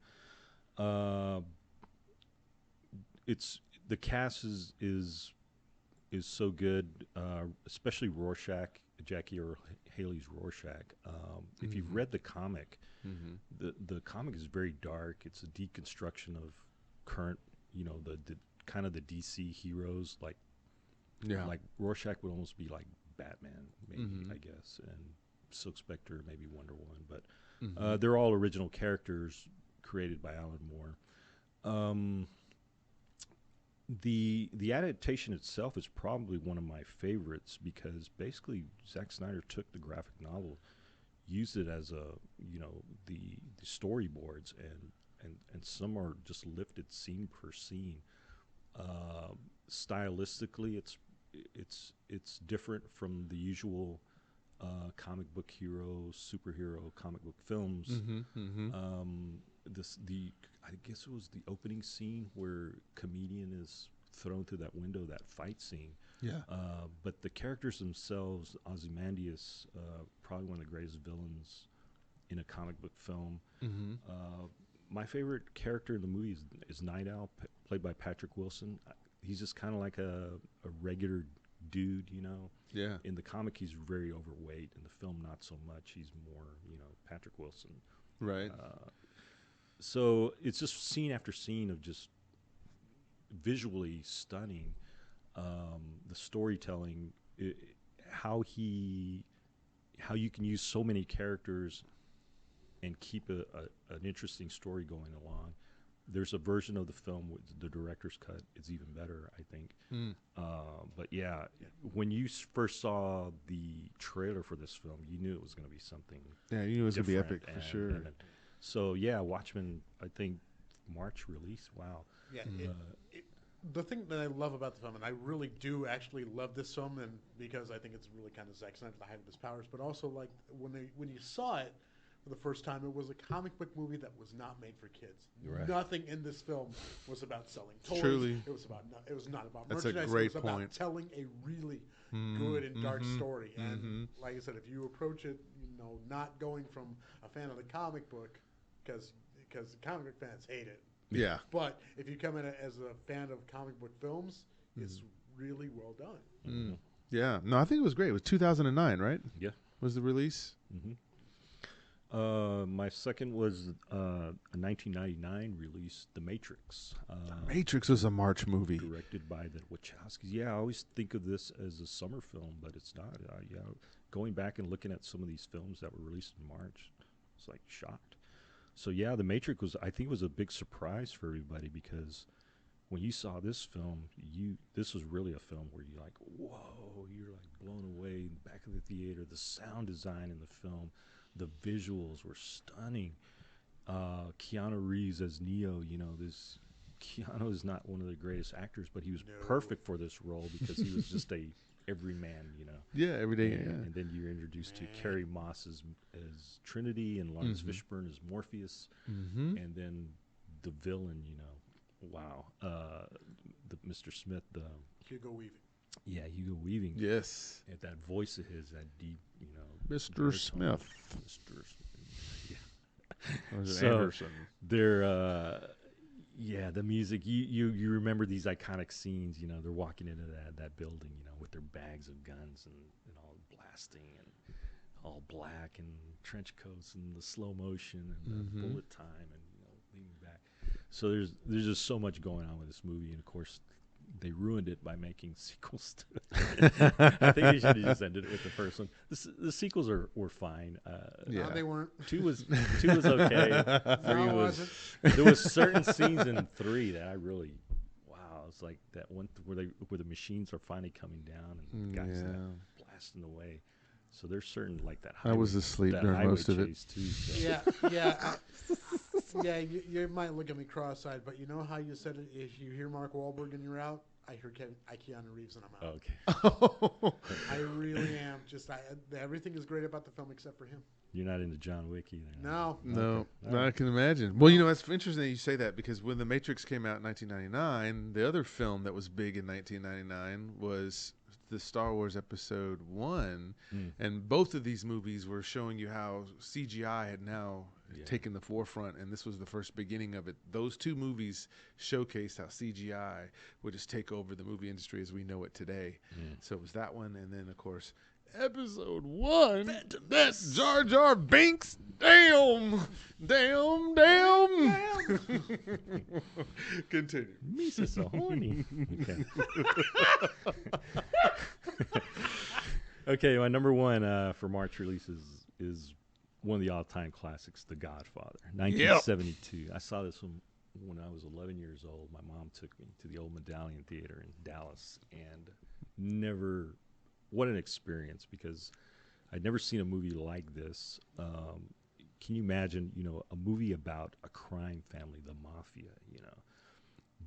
It's the cast is so good, especially Rorschach, Jackie or Haley's Rorschach. If you've read the comic, the comic is very dark. It's a deconstruction of current, the kind of the DC heroes, like Rorschach would almost be like Batman, maybe, I guess, and Silk Spectre, maybe Wonder Woman, but they're all original characters created by Alan Moore. The adaptation itself is probably one of my favorites because basically Zack Snyder took the graphic novel, used it as the storyboards, and some are just lifted scene per scene. Stylistically, it's different from the usual comic book superhero comic book films. I guess it was the opening scene where comedian is thrown through that window, that fight scene.
Yeah.
But the characters themselves, Ozymandias, probably one of the greatest villains in a comic book film. My favorite character in the movie is Night Owl, played by Patrick Wilson. He's just kind of like a regular dude,
Yeah.
In the comic, he's very overweight. In the film, not so much. He's more, Patrick Wilson.
Right.
So it's just scene after scene of just visually stunning. The storytelling, how you can use so many characters and keep an interesting story going along. There's a version of the film with the director's cut. It's even better, I think. But yeah, when you first saw the trailer for this film, you knew it was going to be something.
Yeah, you knew it was going to be epic for sure.
So yeah, Watchmen, I think March release. Wow.
Yeah. The thing that I love about the film, and I really do actually love this film, and because I think it's really kind of Zack Snyder, the height of his powers, but also like when you saw it for the first time, it was a comic book movie that was not made for kids. Right. Nothing in this film was about selling toys. Truly. It was not about
That's
merchandise.
A great
it was
point.
about telling a really good and dark story. And like I said, if you approach it, not going from a fan of the comic book, because the comic book fans hate it.
Yeah.
But if you come in as a fan of comic book films, it's really well done.
Yeah. No, I think it was great. It was 2009, right?
Yeah.
Was the release?
My second was a 1999 release, The Matrix.
The Matrix was a March movie.
Directed by the Wachowskis. Yeah, I always think of this as a summer film, but it's not. Going back and looking at some of these films that were released in March, it's like shocked. So yeah, The Matrix was a big surprise for everybody because when you saw this film, this was really a film where you're like, whoa, you're like blown away in the back of the theater. The sound design in the film, the visuals were stunning. Keanu Reeves as Neo, this Keanu is not one of the greatest actors, but he was perfect for this role because he was just a everyman,
Yeah, every day.
And then you're introduced to Carrie Moss as Trinity and Lawrence Fishburne as Morpheus, and then the villain, wow, the Mr. Smith,
Hugo Weaving.
Yeah, Hugo Weaving.
Yes.
And that voice of his, that deep,
Mr.
baritone.
Smith.
Mr. Yeah.
Or was it
So,
Anderson?
They're, yeah, the music. You remember these iconic scenes. They're walking into that building, with their bags of guns and all blasting and all black and trench coats and the slow motion and the bullet time and leaning back. So there's just so much going on with this movie, and of course they ruined it by making sequels to it. I think they should have just ended it with the first one. The sequels were fine.
Yeah.
No, they weren't.
Two was okay. Three
No, it
was
wasn't.
there was certain scenes in 3 that I really it's like that one where the machines are finally coming down and the guys blasting away. So there's certain like that.
I was asleep during
highway
most of it.
chase too. So.
Yeah. Yeah, you might look at me cross-eyed, but you know how you said it? If you hear Mark Wahlberg and you're out, I hear Keanu Reeves and I'm out.
Okay.
I really am. Everything is great about the film except for him.
You're not into John Wick either.
No.
No,
Okay.
I can imagine. Well, it's interesting that you say that because when The Matrix came out in 1999, the other film that was big in 1999 was the Star Wars Episode 1, and both of these movies were showing you how CGI had now taken the forefront, and this was the first beginning of it. Those two movies showcased how CGI would just take over the movie industry as we know it today. So it was that one, and then, of course, Episode 1, that's Jar Jar Binks. Damn. Continue.
Misa's so horny. Okay, my number one for March releases is one of the all-time classics, The Godfather, 1972. I saw this when I was 11 years old. My mom took me to the old Medallion Theater in Dallas, and what an experience, because I'd never seen a movie like this. Can you imagine, a movie about a crime family, the mafia,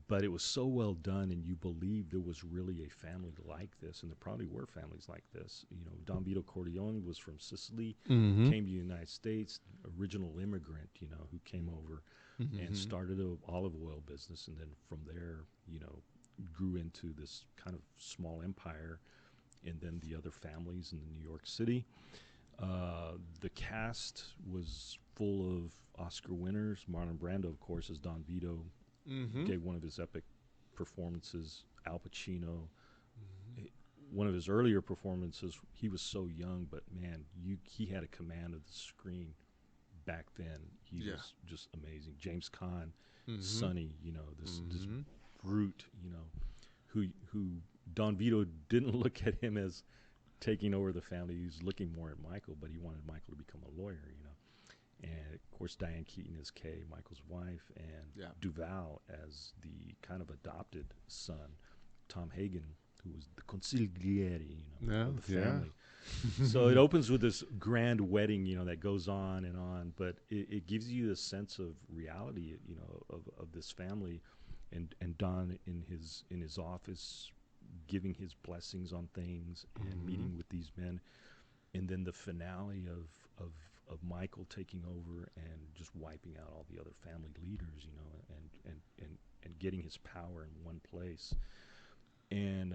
but it was so well done, and you believed there was really a family like this, and there probably were families like this. Don Vito Corleone was from Sicily, came to the United States, original immigrant, who came over and started an olive oil business, and then from there, grew into this kind of small empire, and then the other families in New York City. The cast was full of Oscar winners. Marlon Brando, of course, as Don Vito. Gave one of his epic performances. Al Pacino. One of his earlier performances, he was so young, but man, he had a command of the screen back then. He was just amazing. James Caan, Sonny, this brute, who Don Vito didn't look at him as taking over the family. He was looking more at Michael, but he wanted Michael to become a lawyer, And, of course, Diane Keaton as Kay, Michael's wife, and Duval as the kind of adopted son. Tom Hagen, who was the consigliere, of the family. So it opens with this grand wedding, that goes on, but it gives you a sense of reality, of this family, and Don in his office giving his blessings on things and meeting with these men, and then the finale of Michael taking over and just wiping out all the other family leaders, and getting his power in one place. And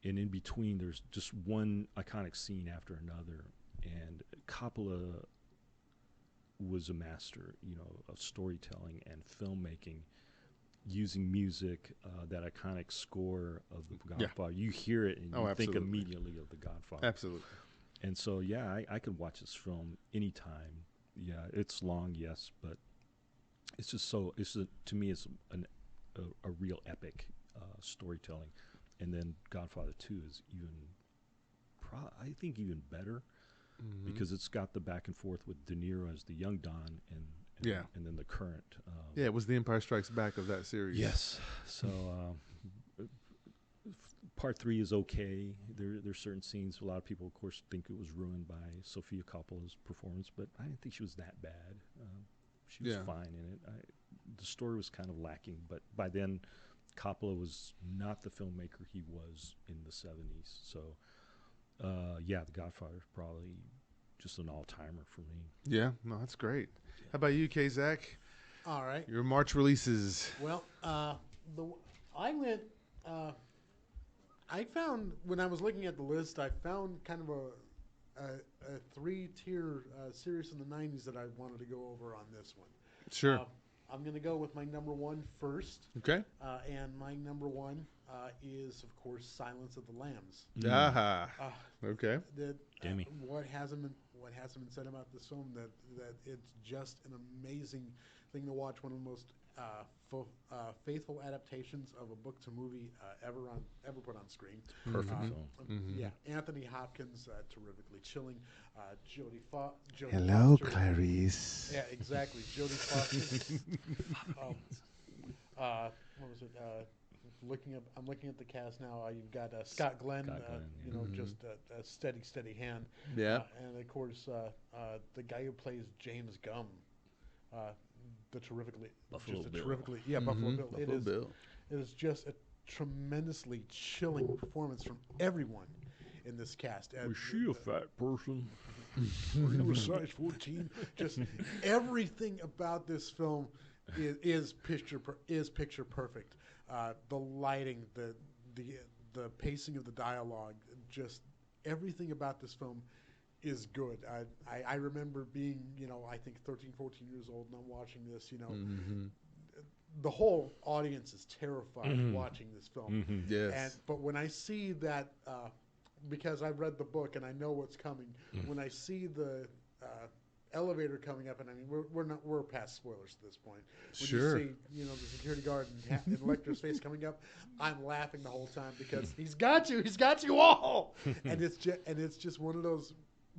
in between, there's just one iconic scene after another. And Coppola was a master, of storytelling and filmmaking, using music, that iconic score of The Godfather. You hear it and you think immediately of The Godfather.
Absolutely.
And so, I could watch this film anytime. Yeah, it's long, yes, but it's just so. To me, it's a real epic storytelling. And then Godfather 2 is I think even better, because it's got the back and forth with De Niro as the young Don and then the current.
It was The Empire Strikes Back of that series.
Yes. So part 3 is okay. There's certain scenes. A lot of people, of course, think it was ruined by Sofia Coppola's performance, but I didn't think she was that bad. She was fine in it. The story was kind of lacking, but by then, Coppola was not the filmmaker he was in the 70s. So, The Godfather is probably just an all-timer for me.
Yeah, no, that's great. How about you, K-Zach?
All right.
Your March releases.
Well, I I found when I was looking at the list, I found kind of a three-tier series in the '90s that I wanted to go over on this one.
Sure.
I'm going to go with my number one first.
Okay.
And my number one is, of course, Silence of the Lambs.
Ah. Okay.
Demi.
What hasn't been said about this film that it's just an amazing thing to watch. One of the most faithful adaptations of a book to movie ever put on screen.
Perfect film.
Yeah, Anthony Hopkins, terrifically chilling. Jodie
Hello,
Foster.
Clarice.
Yeah, exactly. Jodie Foster. What was it? I'm looking at the cast now. You've got Scott Glenn. Just a steady hand.
Yeah.
And of course, the guy who plays James Gumb. Buffalo Bill.
Buffalo Bill.
It is just a tremendously chilling performance from everyone in this cast.
Was she a fat person?
Were you a size 14? Just everything about this film is picture perfect. The lighting, the pacing of the dialogue, just everything about this film is good. I remember being, I think 13, 14 years old, and I'm watching this, the whole audience is terrified watching this film.
Yes.
But when I see that, because I've read the book and I know what's coming, when I see the elevator coming up, and I mean we're past spoilers at this point. When
Sure.
you see the security guard and Lecter's face coming up, I'm laughing the whole time because he's got you all, and it's just one of those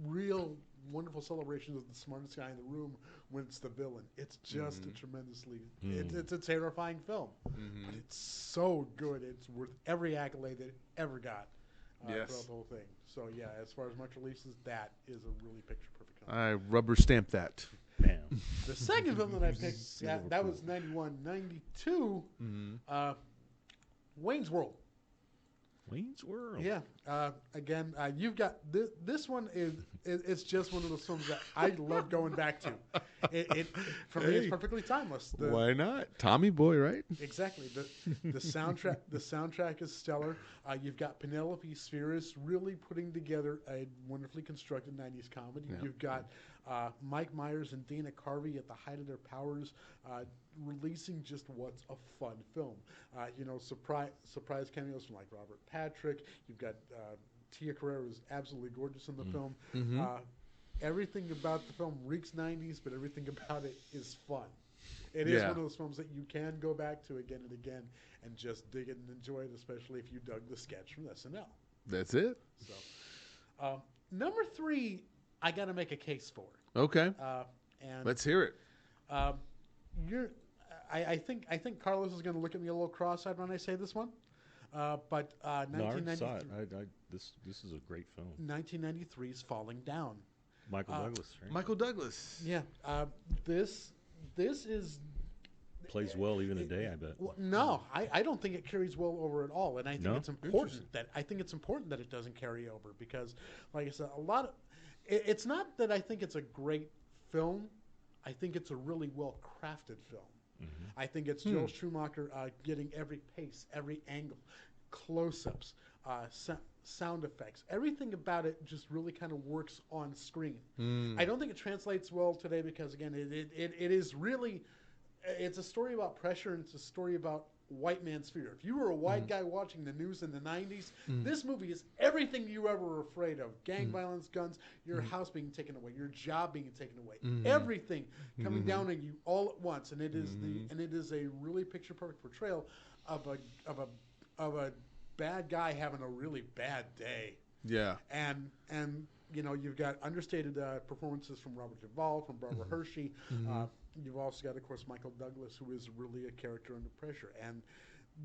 real wonderful celebrations of the smartest guy in the room when it's the villain. It's just a tremendously it's a terrifying film, but it's so good. It's worth every accolade that it ever got throughout the whole thing. So yeah, as far as much releases, that is a really picture perfect film.
I rubber stamp that.
Bam.
The second film that I picked, that was 91, 92, Wayne's World.
Wayne's World.
Yeah. Again, you've got this one it's just one of those films that I love going back to. For me, it's perfectly timeless.
Why not? Tommy Boy, right?
Exactly. The soundtrack is stellar. You've got Penelope Spheris really putting together a wonderfully constructed 90s comedy.
Yeah.
You've got Mike Myers and Dana Carvey at the height of their powers, releasing just what's a fun film. Surprise cameos from like Robert Patrick. You've got Tia Carrere, who's absolutely gorgeous in the film. Everything about the film reeks 90s, but everything about it is fun. It is one of those films that you can go back to again and again and just dig it and enjoy it, especially if you dug the sketch from SNL.
That's it.
So, number 3, I got to make a case for.
Okay.
And
Let's hear it.
I think Carlos is going to look at me a little cross-eyed when I say this one. But
No, I already saw
1993,
it. This is a great film.
1993's Falling Down.
Michael Douglas, right?
Michael Douglas.
Yeah. This is
Plays well even today, I bet.
Well, no, I don't think it carries well over at all, and I think
No?
it's important that it doesn't carry over because, like I said, it's not that I think it's a great film. I think it's a really well crafted film. I think it's Joel Schumacher getting every pace, every angle, close-ups, sound effects. Everything about it just really kind of works on screen. I don't think it translates well today because, again, it is really... It's a story about pressure, and it's a story about white man's fear. If you were a white guy watching the news in the 90s, this movie is everything you ever were afraid of. Gang violence, guns, your house being taken away, your job being taken away, everything coming down on you all at once. And it is a really picture perfect portrayal of a bad guy having a really bad day.
Yeah.
And you've got understated performances from Robert Duvall, from Barbara Hershey. You've also got, of course, Michael Douglas, who is really a character under pressure. And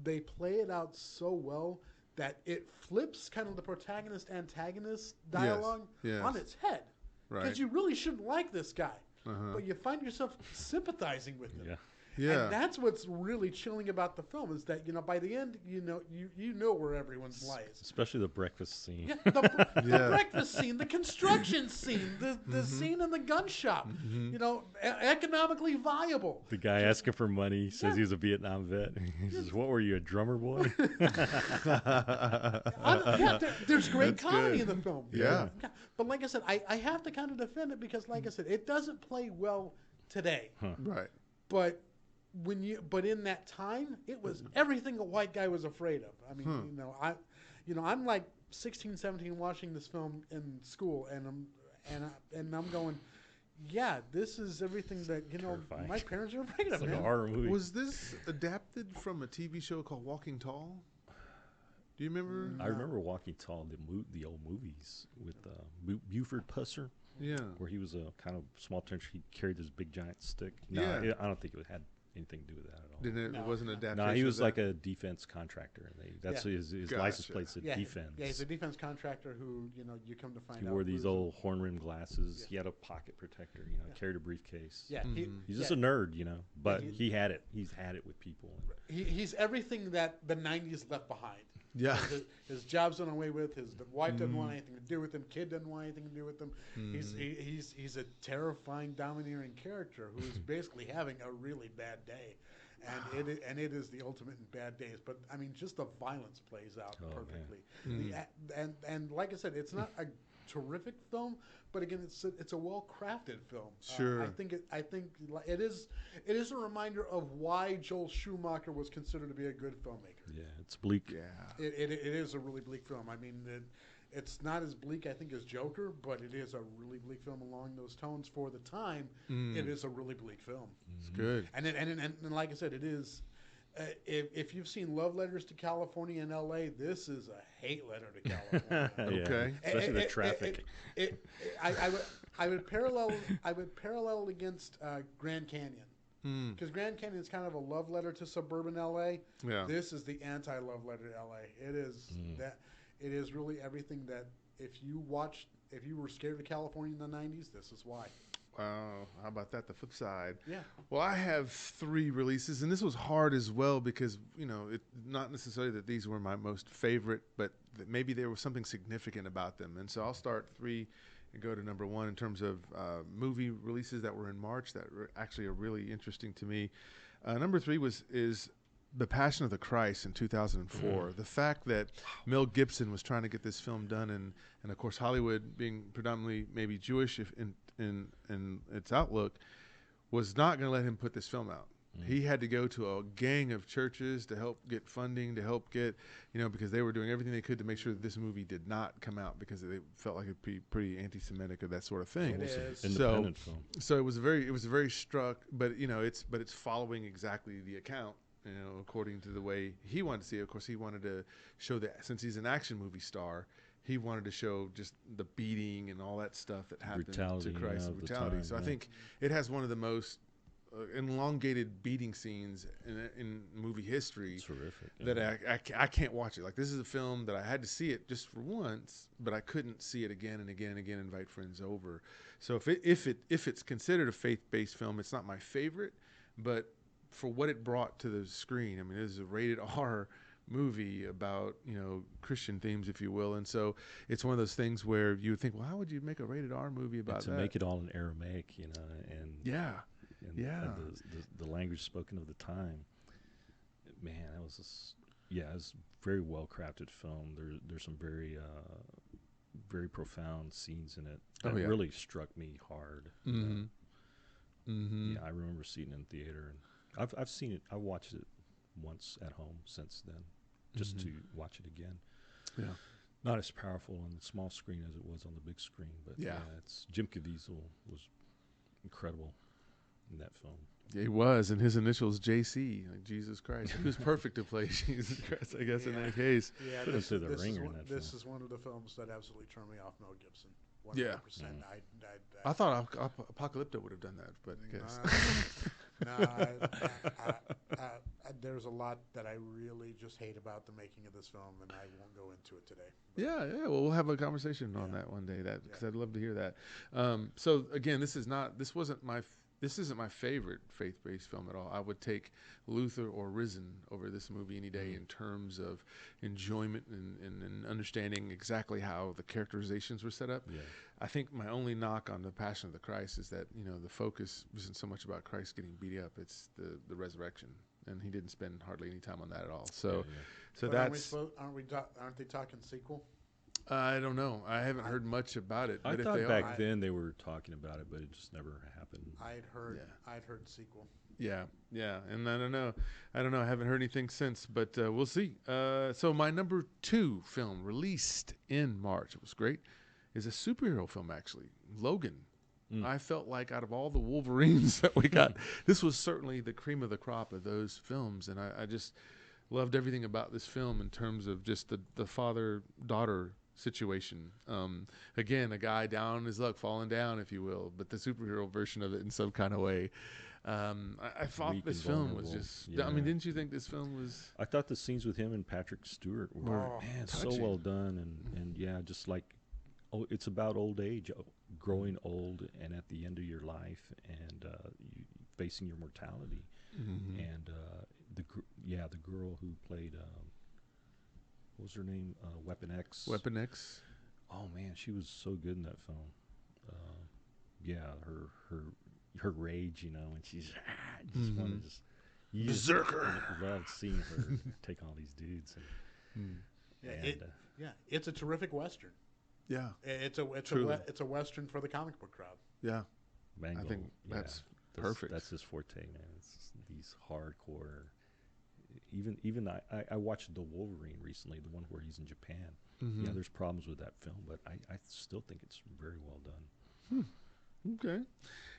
they play it out so well that it flips kind of the protagonist-antagonist dialogue on its head.
Right.
Because you really shouldn't like this guy. But you find yourself sympathizing with him.
Yeah.
Yeah.
And that's what's really chilling about the film is that, by the end, you know where everyone's lies.
Especially the breakfast scene.
Yeah, the breakfast scene, the construction scene, the scene in the gun shop, economically viable.
The guy asking for money says he was a Vietnam vet. He says, "What were you, a drummer boy?"
There's great
That's
comedy
good.
in the film.
Yeah.
But like I said, I have to kind of defend it because, like I said, it doesn't play well today.
Right.
But in that time, it was everything a white guy was afraid of. I mean, I'm like 16, 17 watching this film in school, and I'm going, yeah, this is everything that
Terrifying.
my parents are afraid of.
It's like
Man.
a horror movie.
Was this adapted from a TV show called Walking Tall? Do you remember?
I remember Walking Tall, the old movies with Buford Pusser,
Yeah.
where he was a kind of small turn. He carried this big giant stick. No,
Yeah.
I don't think it had anything to do with that at all.
It wasn't adapted.
No, he was like a defense contractor. That's his
Gotcha.
license plate said
Yeah,
defense.
Yeah, he's a defense contractor who you come to find
He
out.
wore these
was-
old horn-rimmed glasses.
Yeah.
He had a pocket protector. Carried a briefcase.
Yeah,
He's just a nerd, But
he-
he had it. He's had it with people.
He's everything that the '90s left behind.
Yeah.
His job's done away with. His wife doesn't want anything to do with him. Kid doesn't want anything to do with him. He's a terrifying, domineering character who is basically having a really bad day, and it is the ultimate in bad days. But I mean, just the violence plays out perfectly. And like I said, it's not a terrific film, but again, it's a well-crafted film.
Sure.
I think it is a reminder of why Joel Schumacher was considered to be a good filmmaker.
Yeah, it's bleak.
Yeah.
It is a really bleak film. I mean, it's not as bleak, I think, as Joker, but it is a really bleak film along those tones for the time. It is a really bleak film.
It's good.
And like I said, it is. If you've seen Love Letters to California in L.A., this is a hate letter to California.
Okay.
Especially the traffic.
I would parallel it against Grand Canyon. Because Grand Canyon is kind of a love letter to suburban L.A.
Yeah.
This is the anti-love letter to L.A. It is that. It is really everything that if you were scared of California in the '90s, this is why.
Wow. How about that? The flip side.
Yeah.
Well, I have 3 releases, and this was hard as well because, not necessarily that these were my most favorite, but that maybe there was something significant about them. And so I'll start 3 and go to number 1 in terms of movie releases that were in March that actually are really interesting to me. Number 3 is The Passion of the Christ in 2004. The fact that Mel Gibson was trying to get this film done, and of course Hollywood, being predominantly maybe Jewish in its outlook, was not going to let him put this film out. He had to go to a gang of churches to help get funding, to help get, because they were doing everything they could to make sure that this movie did not come out because they felt like it'd be pretty anti-Semitic or that sort of thing.
It is.
Independent film.
So it was very struck, but it's following exactly the account. According to the way he wanted to see it. Of course, he wanted to show that since he's an action movie star, he wanted to show just the beating and all that stuff that happened
Brutality,
to Christ.
of the
Brutality.
time,
So I
yeah.
think it has one of the most elongated beating scenes in movie history.
Terrific.
That I can't watch it. Like, this is a film that I had to see it just for once, but I couldn't see it again and again and again. Invite friends over. So if it's considered a faith-based film, it's not my favorite, but for what it brought to the screen, I mean, it is a rated R movie about Christian themes, if you will, and so it's one of those things where you would think, well, how would you make a rated R movie about
to
that?
make it all in Aramaic, and and the language spoken of the time. Man, that was it's a very well crafted film. There's some very very profound scenes in it that really struck me hard.
Mm-hmm. Mm-hmm.
Yeah, I remember seeing it in theater, and I've seen it. I watched it once at home since then, just to watch it again.
Yeah.
Not as powerful on the small screen as it was on the big screen, but it's Jim Caviezel was incredible in that film.
Yeah, he was, and his initials JC, like Jesus Christ. He was perfect to play Jesus Christ, I guess, in that case.
Yeah,
Put him through the ringer in that
this
film.
is one of the films that absolutely turned me off Mel Gibson. 100%.
Yeah. I thought Apocalypto would have done that, but I guess.
There's a lot that I really just hate about the making of this film, and I won't go into it today.
Yeah. Well, we'll have a conversation on that one day, because I'd love to hear that. So again, this wasn't my This isn't my favorite faith-based film at all. I would take Luther or Risen over this movie any day in terms of enjoyment and understanding exactly how the characterizations were set up.
Yeah.
I think my only knock on the Passion of the Christ is that, you know, the focus isn't so much about Christ getting beat up; it's the resurrection, and he didn't spend hardly any time on that at all. So,
But
that's.
aren't they talking sequel?
I don't know. I haven't heard much about it.
I
But if
thought
they
back
are,
then they were talking about it, but it just never happened.
I'd heard
Yeah.
sequel.
yeah, and I don't know. I haven't heard anything since, but we'll see. So my number 2 film released in March, it was great, is a superhero film actually, Logan. I felt like out of all the Wolverines that we got, this was certainly the cream of the crop of those films, and I just loved everything about this film in terms of just the father-daughter situation. Again, a guy down on his luck, falling down, if you will, but the superhero version of it in some kind of way. I thought
Weak
this
and
film was
vulnerable.
just.
Yeah.
I mean, didn't you think this film was?
I thought the scenes with him and Patrick Stewart were so
touching.
well done, and yeah, just like, it's about old age, growing old, and at the end of your life, and you facing your mortality, and the girl who played what was her name? Weapon X.
Weapon X.
Oh man, she was so good in that film. Her rage, you know, and she's just want to just
Berserker.
Loved seeing her take all these dudes.
It's a terrific western.
Yeah,
It's a western for the comic book crowd.
yeah.
Mango,
I think that's perfect.
That's his forte, man. It's these hardcore. Even I watched The Wolverine recently, the one where he's in Japan. Yeah, there's problems with that film, but I still think it's very well done.
Okay.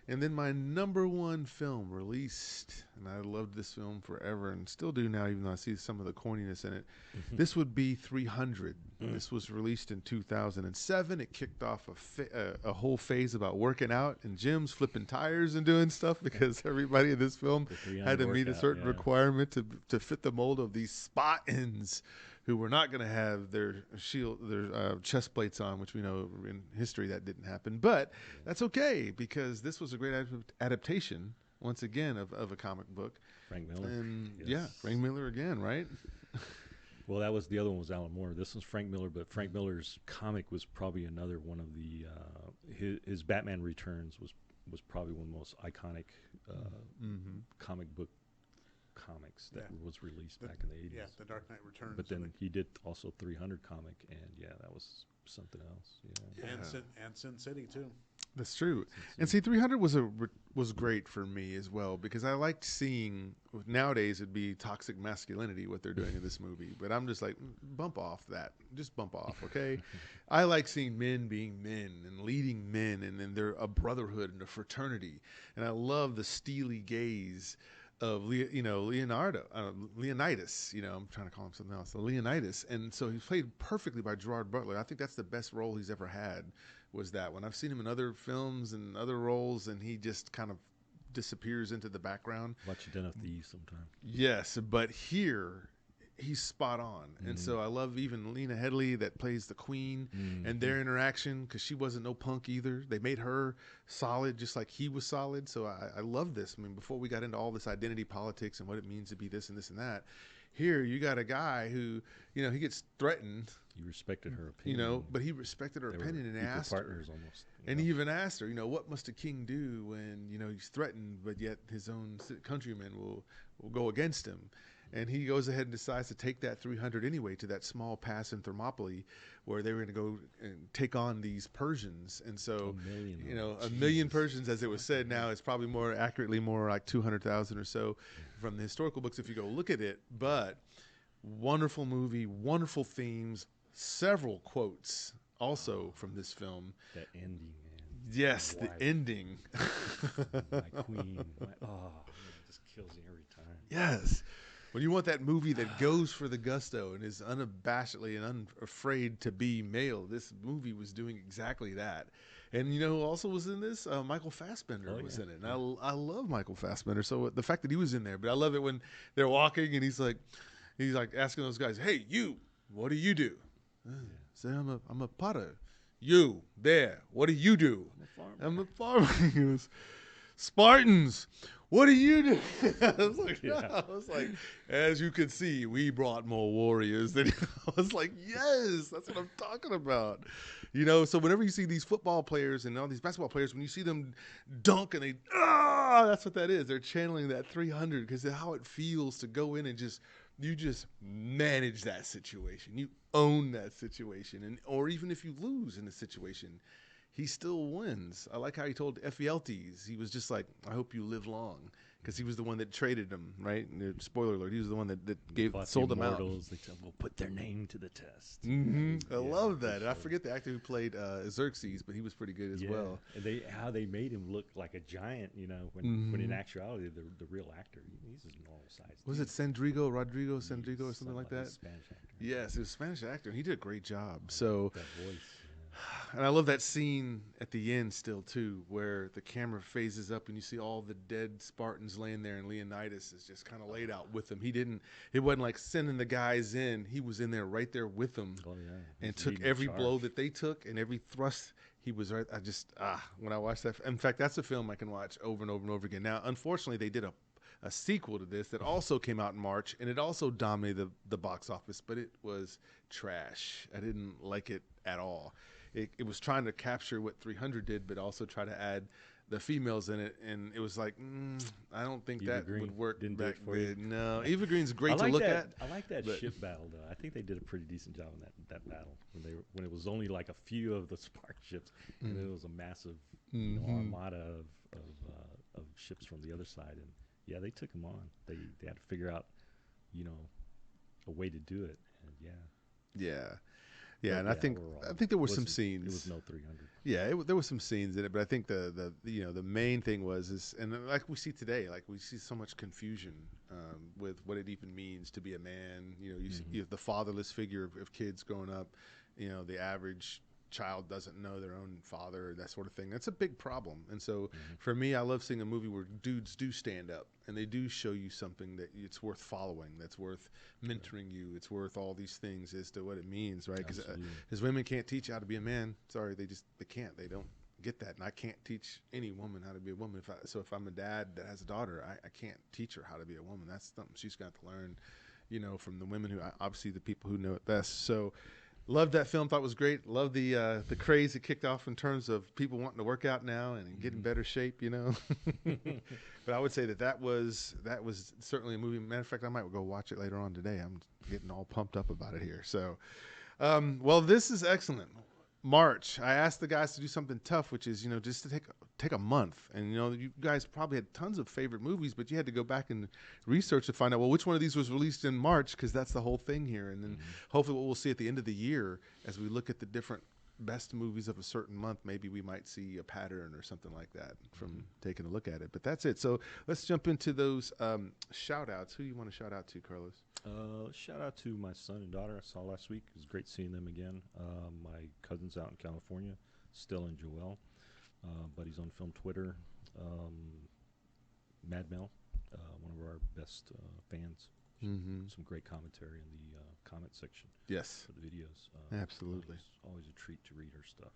And then my number 1 film released, and I loved this film forever and still do now, even though I see some of the corniness in it. This would be 300. This was released in 2007. It kicked off a whole phase about working out in gyms, flipping tires and doing stuff, because everybody in this film had to meet a certain requirement to fit the mold of these Spartans who were not going to have their chest plates on, which we know in history that didn't happen. But that's okay, because this was a great adaptation, once again, of a comic book.
Frank Miller.
And
Yes.
Frank Miller again, right?
Well, that was the other one was Alan Moore. This was Frank Miller, but Frank Miller's comic was probably another one of the his Batman Returns was probably one of the most iconic comic book comics that was released back in the 80s.
Yeah, The Dark Knight Returns.
But then he did also 300 comic, and that was something else.
And Sin City too.
That's true. And see, 300 was great for me as well, because I liked seeing, nowadays it'd be toxic masculinity, what they're doing in this movie. But I'm just like, bump off that. Just bump off, okay? I like seeing men being men and leading men, and then they're a brotherhood and a fraternity. And I love the steely gaze of Leonidas, I'm trying to call him something else, Leonidas. And so he's played perfectly by Gerard Butler. I think that's the best role he's ever had, was that one. I've seen him in other films and other roles, and he just kind of disappears into the background.
Watch Den of Thieves sometime.
Yes, but here he's spot on. And so I love even Lena Headey that plays the queen and their interaction, because she wasn't no punk either. They made her solid just like he was solid. So I love this. I mean, before we got into all this identity politics and what it means to be this and this and that, here you got a guy who, he gets threatened.
He respected her opinion.
But he respected her opinion and asked
partners
her.
almost.
And he even asked her, what must a king do when, he's threatened, but yet his own countrymen will go against him. And he goes ahead and decides to take that 300 anyway to that small pass in Thermopylae, where they were going to go and take on these Persians. And so, a million Persians, as it was said now, is probably more accurately more like 200,000 or so from the historical books if you go look at it. But wonderful movie, wonderful themes, several quotes also from this film.
That ending, man.
Yes, the ending.
My queen. It just kills you every time.
Yes. When you want that movie that goes for the gusto and is unabashedly and unafraid to be male, this movie was doing exactly that. And who also was in this? Michael Fassbender was in it. And I love Michael Fassbender. So the fact that he was in there, but I love it when they're walking and he's like asking those guys, "Hey, you, what do you do?" Say, I'm a potter. You there, what do you do?
I'm a farmer.
I'm a farmer. He goes, Spartans, what are you doing? I was like,
Yeah.
I was like, as you can see, we brought more warriors. Than I was like, yes, that's what I'm talking about. You know, so whenever you see these football players and all these basketball players, when you see them dunk and that's what that is. They're channeling that 300 because of how it feels to go in and you just manage that situation. You own that situation. And or even if you lose in a situation, he still wins. I like how he told Ephialtes, he was just like, I hope you live long. Because he was the one that traded him, right? And spoiler alert, he was the one that sold him out.
They tell them, we'll put their name to the test.
I love that. I forget the actor who played Xerxes, but he was pretty good as well.
And how they made him look like a giant, you know, when in actuality, the real actor, he's a normal size.
Was it Rodrigo Sandrigo or something like that?
Spanish actor.
Yes, it was a Spanish actor, and he did a great job. So,
that voice.
and I love that scene at the end still too, where the camera phases up and you see all the dead Spartans laying there, and Leonidas is just kind of laid out with them. It wasn't like sending the guys in; he was in there right there with them, and took every blow that they took and every thrust. He was right. When I watched that, in fact, that's a film I can watch over and over and over again. Now, unfortunately, they did a sequel to this that also came out in March, and it also dominated the box office, but it was trash. I didn't like it at all. It was trying to capture what 300 did, but also try to add the females in it, and it was like, I don't think
Eva
that
Green
would work
didn't do
back
it for you.
then. No, Eva Green's great to look at.
I like that ship battle though. I think they did a pretty decent job in that battle when it was only like a few of the Spartan ships, and it was a massive armada of ships from the other side, and yeah, they took them on. They had to figure out, you know, a way to do it, and yeah, and I think there were some scenes. It was no 300.
Yeah, there were some scenes in it, but I think the main thing and like we see today, like we see so much confusion with what it even means to be a man. You know, you have the fatherless figure of kids growing up. You know, the average child doesn't know their own father, that sort of thing. That's a big problem. And so for me, I love seeing a movie where dudes do stand up and they do show you something that it's worth following, that's worth mentoring you, it's worth all these things as to what it means, right? Because women can't teach you how to be a man. Sorry, they can't. They don't get that. And I can't teach any woman how to be a woman. If I'm a dad that has a daughter, I can't teach her how to be a woman. That's something she's got to learn, you know, from the women who obviously the people who know it best. So loved that film. Thought it was great. Loved the craze it kicked off in terms of people wanting to work out now and get in better shape, you know. But I would say that was certainly a movie. Matter of fact, I might go watch it later on today. I'm getting all pumped up about it here. So, well, this is excellent. March, I asked the guys to do something tough, which is, you know, just to take a month. And, you know, you guys probably had tons of favorite movies, but you had to go back and research to find out, well, which one of these was released in March, because that's the whole thing here. And then hopefully what we'll see at the end of the year as we look at the different best movies of a certain month, maybe we might see a pattern or something like that from taking a look at it. But that's it. So let's jump into those shout-outs. Who do you want to shout out to, Carlos?
Shout out to my son and daughter I saw last week. It was great seeing them again. My cousins out in California, Still and Joel. Buddies on Film Twitter. Mad Mel, one of our best fans. Some great commentary in the comment section.
Yes.
For the videos.
Absolutely.
Always a treat to read her stuff.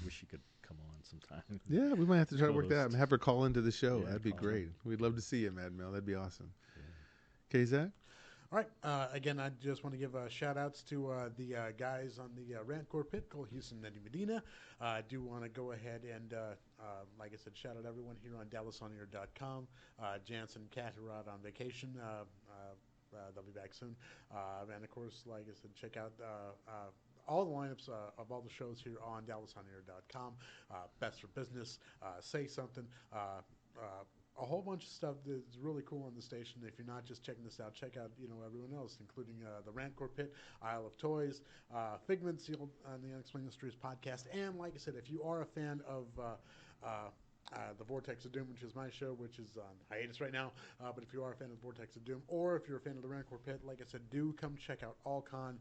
Wish she could come on sometime.
Yeah, we might have to try to work that out and have her call into the show.
Yeah,
that'd be great. We'd love to see you, Mad Mel. That'd be awesome. Okay, Zach?
All right. Again, I just want to give shout-outs to the guys on the Rancor Pit, Cole Houston and Eddie Medina. I do want to go ahead and, like I said, shout out everyone here on DallasOnAir.com. Jansen and Kat who are out on vacation. They'll be back soon. And, of course, like I said, check out all the lineups of all the shows here on DallasOnAir.com. Best for Business, Say Something, a whole bunch of stuff that's really cool on the station. If you're not just checking this out, check out, you know, everyone else, including the Rancor Pit, Isle of Toys, Figments, the Unexplained Mysteries podcast. And like I said, if you are a fan of the Vortex of Doom, which is my show, which is on hiatus right now, but if you are a fan of Vortex of Doom, or if you're a fan of the Rancor Pit, like I said, do come check out AllCon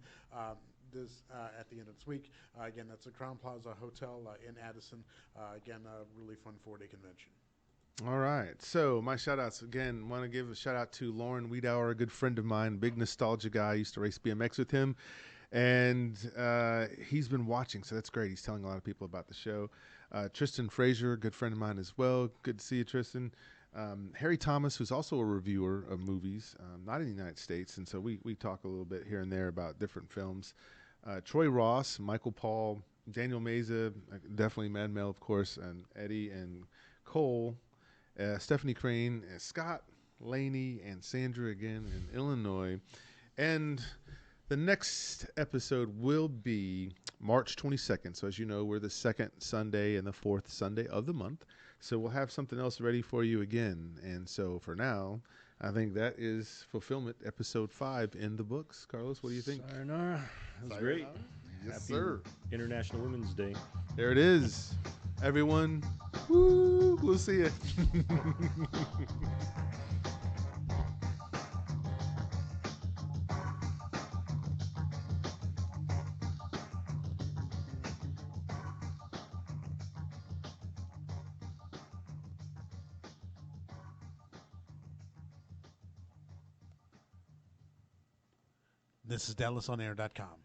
this at the end of this week. Again, that's the Crown Plaza Hotel in Addison. Again, a really fun 4-day convention.
All right. So my shout-outs, again, want to give a shout-out to Lauren Wiedauer, a good friend of mine, big nostalgia guy. I used to race BMX with him. And he's been watching, so that's great. He's telling a lot of people about the show. Tristan Frazier, good friend of mine as well. Good to see you, Tristan. Harry Thomas, who's also a reviewer of movies, not in the United States, and so we talk a little bit here and there about different films. Troy Ross, Michael Paul, Daniel Meza, definitely Mad Mel, of course, and Eddie and Cole, Stephanie Crane, Scott Laney, and Sandra again in Illinois. And the next episode will be March 22nd. So as you know, we're the second Sunday and the fourth Sunday of the month. So we'll have something else ready for you again. And so for now, I think that is Fulfillment episode 5 in the books. Carlos, what do you think?
Sayonara. That was great.
Yes,
Happy
sir.
International Women's Day.
There it is. Everyone, woo, we'll see you.
This is DallasOnAir.com.